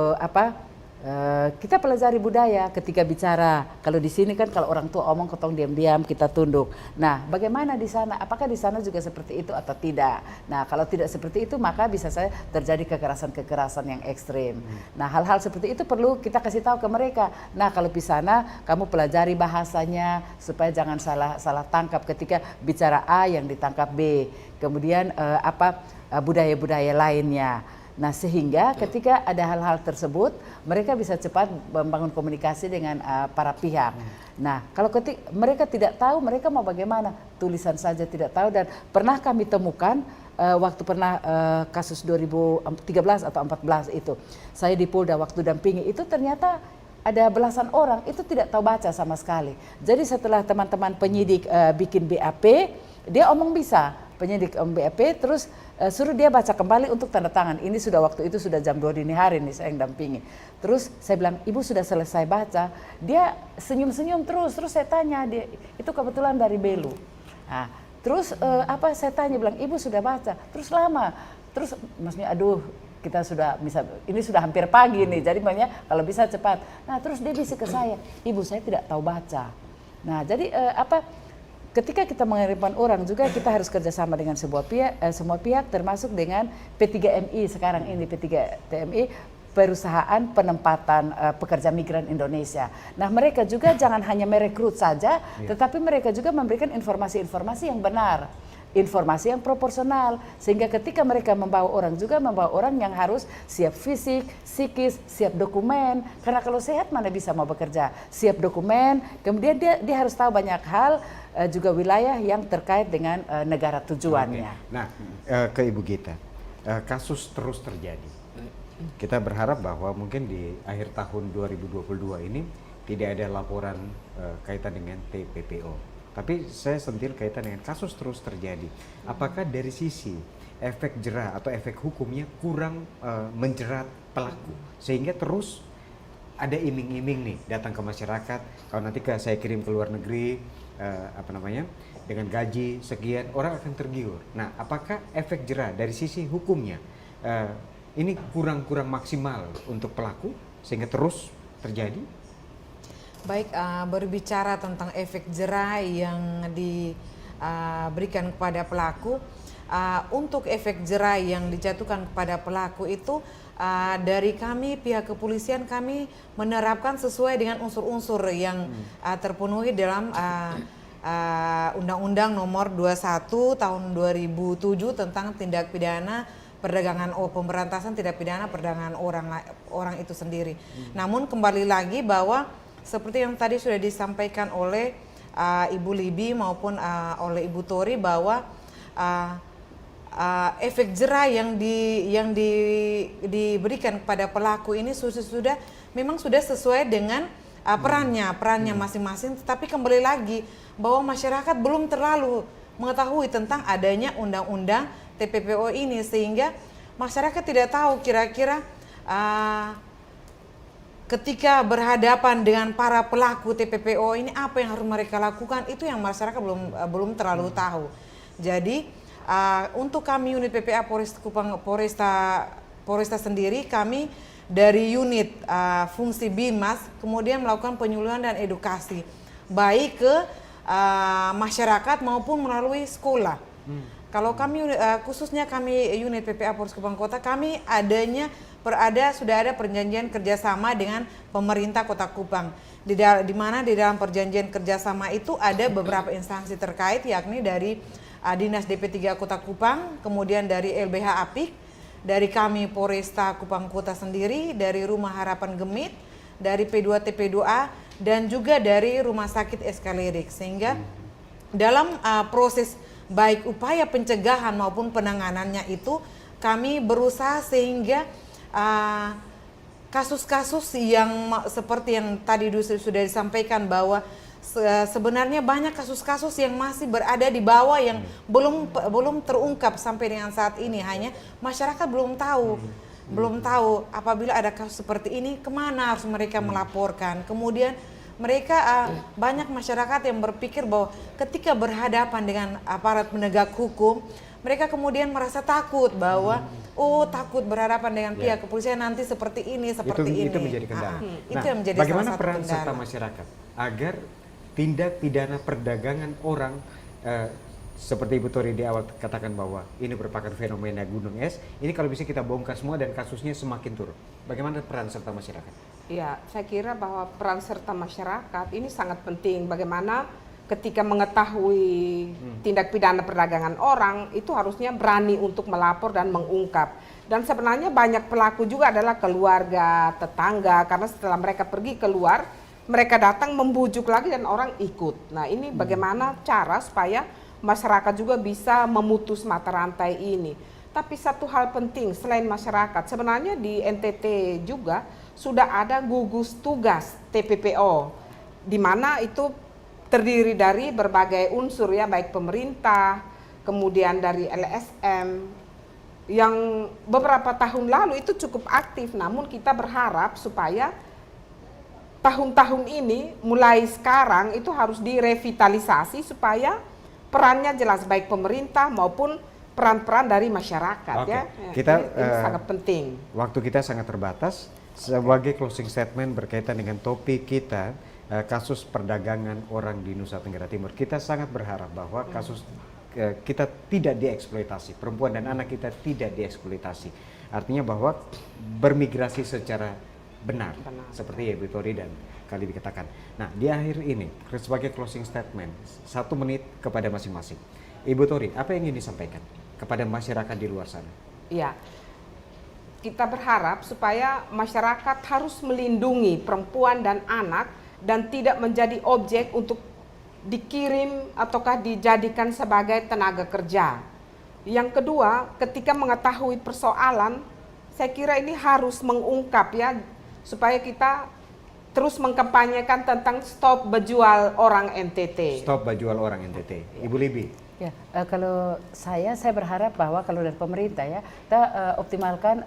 kita pelajari budaya ketika bicara. Kalau di sini kan kalau orang tua omong ketong diam-diam kita tunduk. Nah, bagaimana di sana? Apakah di sana juga seperti itu atau tidak? Nah, kalau tidak seperti itu maka bisa saja terjadi kekerasan-kekerasan yang ekstrim. Nah, hal-hal seperti itu perlu kita kasih tahu ke mereka. Nah, kalau di sana kamu pelajari bahasanya supaya jangan salah tangkap ketika bicara A yang ditangkap B. Kemudian budaya-budaya lainnya. Nah, sehingga ketika ada hal-hal tersebut, mereka bisa cepat membangun komunikasi dengan para pihak. Nah, kalau mereka tidak tahu, mereka mau bagaimana? Tulisan saja tidak tahu. Dan pernah kami temukan, waktu kasus 2013 atau 2014 itu, saya di Polda waktu dampingi, itu ternyata ada belasan orang, itu tidak tahu baca sama sekali. Jadi setelah teman-teman penyidik bikin BAP, dia omong bisa. Penyidik BAP terus suruh dia baca kembali untuk tanda tangan. Ini waktu itu sudah jam 2 dini hari nih saya yang dampingi. Terus saya bilang, ibu sudah selesai baca. Dia senyum-senyum terus saya tanya, dia itu kebetulan dari Belu. Nah, terus saya tanya, bilang ibu sudah baca. Terus lama. Terus maksudnya aduh, kita sudah bisa, ini sudah hampir pagi nih, jadi makanya kalau bisa cepat. Nah, terus dia bisik ke saya, ibu saya tidak tahu baca. Nah, jadi ketika kita mengirimkan orang juga kita harus kerjasama dengan semua pihak termasuk dengan P3MI sekarang ini. P3MI perusahaan penempatan pekerja migran Indonesia. Nah, mereka juga jangan hanya merekrut saja, tetapi mereka juga memberikan informasi-informasi yang benar, informasi yang proporsional, sehingga ketika mereka membawa orang juga membawa orang yang harus siap fisik, psikis, siap dokumen. Karena kalau sehat mana bisa mau bekerja? Siap dokumen, kemudian dia harus tahu banyak hal, juga wilayah yang terkait dengan negara tujuannya. Nah, ke Ibu Gita, kasus terus terjadi. Kita berharap bahwa mungkin di akhir tahun 2022 ini tidak ada laporan kaitan dengan TPPO. Tapi saya sentil kaitan dengan kasus terus terjadi. Apakah dari sisi efek jerah atau efek hukumnya kurang menjerat pelaku, sehingga terus ada iming-iming nih datang ke masyarakat, kalau nanti saya kirim ke luar negeri dengan gaji sekian, orang akan tergiur. Nah, apakah efek jerah dari sisi hukumnya ini kurang maksimal untuk pelaku sehingga terus terjadi? Baik, berbicara tentang efek jerah yang diberikan kepada pelaku, untuk efek jerah yang dijatuhkan kepada pelaku itu dari kami pihak kepolisian kami menerapkan sesuai dengan unsur-unsur yang terpenuhi dalam Undang-Undang Nomor 21 Tahun 2007 tentang tindak pidana perdagangan pemberantasan tindak pidana perdagangan orang itu sendiri. Namun kembali lagi bahwa seperti yang tadi sudah disampaikan oleh Ibu Libi maupun oleh Ibu Tori bahwa efek jerah yang diberikan kepada pelaku ini memang sudah sesuai dengan perannya masing-masing. Tetapi kembali lagi bahwa masyarakat belum terlalu mengetahui tentang adanya undang-undang TPPO ini, sehingga masyarakat tidak tahu kira-kira ketika berhadapan dengan para pelaku TPPO ini apa yang harus mereka lakukan, itu yang masyarakat belum terlalu tahu. Jadi untuk kami unit PPA Polresta sendiri, kami dari unit fungsi Bimas kemudian melakukan penyuluhan dan edukasi baik ke masyarakat maupun melalui sekolah. Kalau kami khususnya kami unit PPA Polres Kupang Kota, kami sudah ada perjanjian kerjasama dengan pemerintah Kota Kupang, di mana di dalam perjanjian kerjasama itu ada beberapa instansi terkait, yakni dari Dinas DP3 Kota Kupang, kemudian dari LBH Apik, dari kami Polresta Kupang Kota sendiri, dari Rumah Harapan Gemit, dari P2TP2A, dan juga dari Rumah Sakit Eskalirik. Sehingga dalam proses baik upaya pencegahan maupun penanganannya itu kami berusaha sehingga kasus-kasus yang seperti yang tadi sudah disampaikan bahwa sebenarnya banyak kasus-kasus yang masih berada di bawah yang belum terungkap sampai dengan saat ini, hanya masyarakat belum tahu apabila ada kasus seperti ini kemana harus mereka melaporkan. Kemudian mereka banyak masyarakat yang berpikir bahwa ketika berhadapan dengan aparat penegak hukum, mereka kemudian merasa takut bahwa takut berhadapan dengan pihak kepolisian nanti seperti ini. Itu menjadi kendala. Itu yang menjadi bagaimana salah satu peran kendala serta masyarakat agar tindak pidana perdagangan orang seperti Ibu Tori di awal katakan bahwa ini merupakan fenomena gunung es, ini kalau bisa kita bongkar semua dan kasusnya semakin turun. Bagaimana peran serta masyarakat? Ya, saya kira bahwa peran serta masyarakat ini sangat penting. Bagaimana ketika mengetahui tindak pidana perdagangan orang, itu harusnya berani untuk melapor dan mengungkap. Dan sebenarnya banyak pelaku juga adalah keluarga, tetangga, karena setelah mereka pergi keluar, mereka datang membujuk lagi dan orang ikut. Nah, ini bagaimana cara supaya masyarakat juga bisa memutus mata rantai ini. Tapi satu hal penting selain masyarakat, sebenarnya di NTT juga sudah ada gugus tugas TPPO, di mana itu terdiri dari berbagai unsur ya, baik pemerintah, kemudian dari LSM, yang beberapa tahun lalu itu cukup aktif. Namun kita berharap supaya tahun-tahun ini, mulai sekarang itu harus direvitalisasi supaya perannya jelas baik pemerintah maupun peran-peran dari masyarakat. Ya. Ini sangat penting. Waktu kita sangat terbatas. Sebagai closing statement berkaitan dengan topik kita, kasus perdagangan orang di Nusa Tenggara Timur, kita sangat berharap bahwa kasus kita tidak dieksploitasi, perempuan dan anak kita tidak dieksploitasi. Artinya bahwa bermigrasi secara benar. Seperti Ibu Tori dan kali dikatakan. Nah, di akhir ini sebagai closing statement 1 menit kepada masing-masing. Ibu Tori, apa yang ingin disampaikan kepada masyarakat di luar sana? Ya, kita berharap supaya masyarakat harus melindungi perempuan dan anak dan tidak menjadi objek untuk dikirim ataukah dijadikan sebagai tenaga kerja. Yang kedua, ketika mengetahui persoalan, saya kira ini harus mengungkap ya, supaya kita terus mengkampanyekan tentang stop berjual orang NTT. Stop berjual orang NTT. Ibu Libi. Ya, kalau saya berharap bahwa kalau dari pemerintah ya, kita optimalkan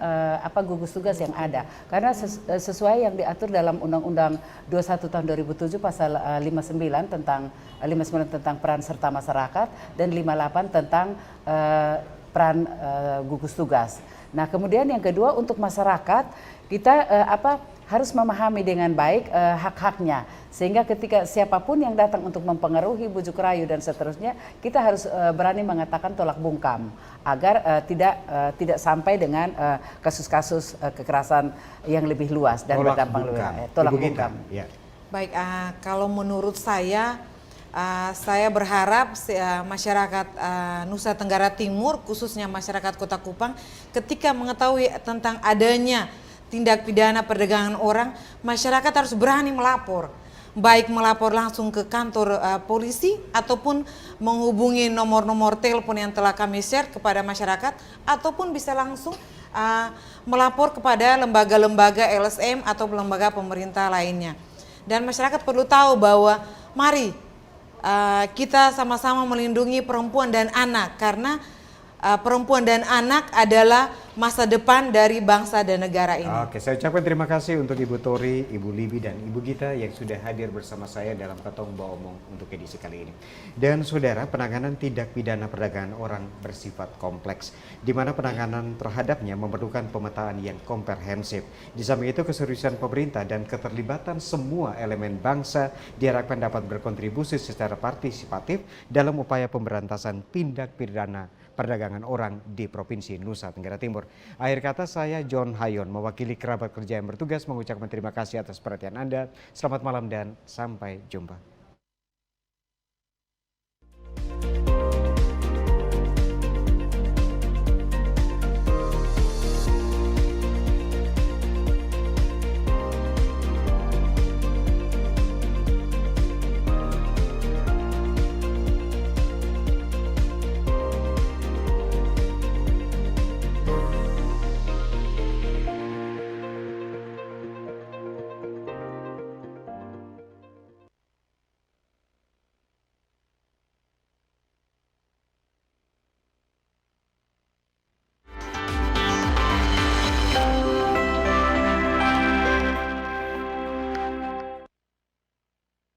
gugus tugas yang ada. Karena sesuai yang diatur dalam Undang-Undang 21 tahun 2007 pasal 59 tentang peran serta masyarakat dan 58 tentang peran gugus tugas. Nah, kemudian yang kedua untuk masyarakat kita harus memahami dengan baik hak-haknya, sehingga ketika siapapun yang datang untuk mempengaruhi, bujuk rayu dan seterusnya, kita harus berani mengatakan tolak bungkam agar tidak sampai dengan kasus-kasus kekerasan yang lebih luas dan berdampak luas. Tolak bungkam. Ya. Baik, kalau menurut saya berharap masyarakat Nusa Tenggara Timur, khususnya masyarakat Kota Kupang, ketika mengetahui tentang adanya tindak pidana perdagangan orang, masyarakat harus berani melapor. Baik melapor langsung ke kantor polisi ataupun menghubungi nomor-nomor telepon yang telah kami share kepada masyarakat, ataupun bisa langsung melapor kepada lembaga-lembaga LSM atau lembaga pemerintah lainnya. Dan masyarakat perlu tahu bahwa mari kita sama-sama melindungi perempuan dan anak, karena perempuan dan anak adalah masa depan dari bangsa dan negara ini. Oke, saya ucapkan terima kasih untuk Ibu Tori, Ibu Libi, dan Ibu Gita yang sudah hadir bersama saya dalam Katong Bawa Omong untuk edisi kali ini. Dan saudara, penanganan tindak pidana perdagangan orang bersifat kompleks, di mana penanganan terhadapnya memerlukan pemetaan yang komprehensif. Di samping itu, keseriusan pemerintah dan keterlibatan semua elemen bangsa diharapkan dapat berkontribusi secara partisipatif dalam upaya pemberantasan tindak pidana perdagangan orang di Provinsi Nusa Tenggara Timur. Akhir kata, saya John Hayon mewakili kerabat kerja yang bertugas mengucapkan terima kasih atas perhatian Anda. Selamat malam dan sampai jumpa.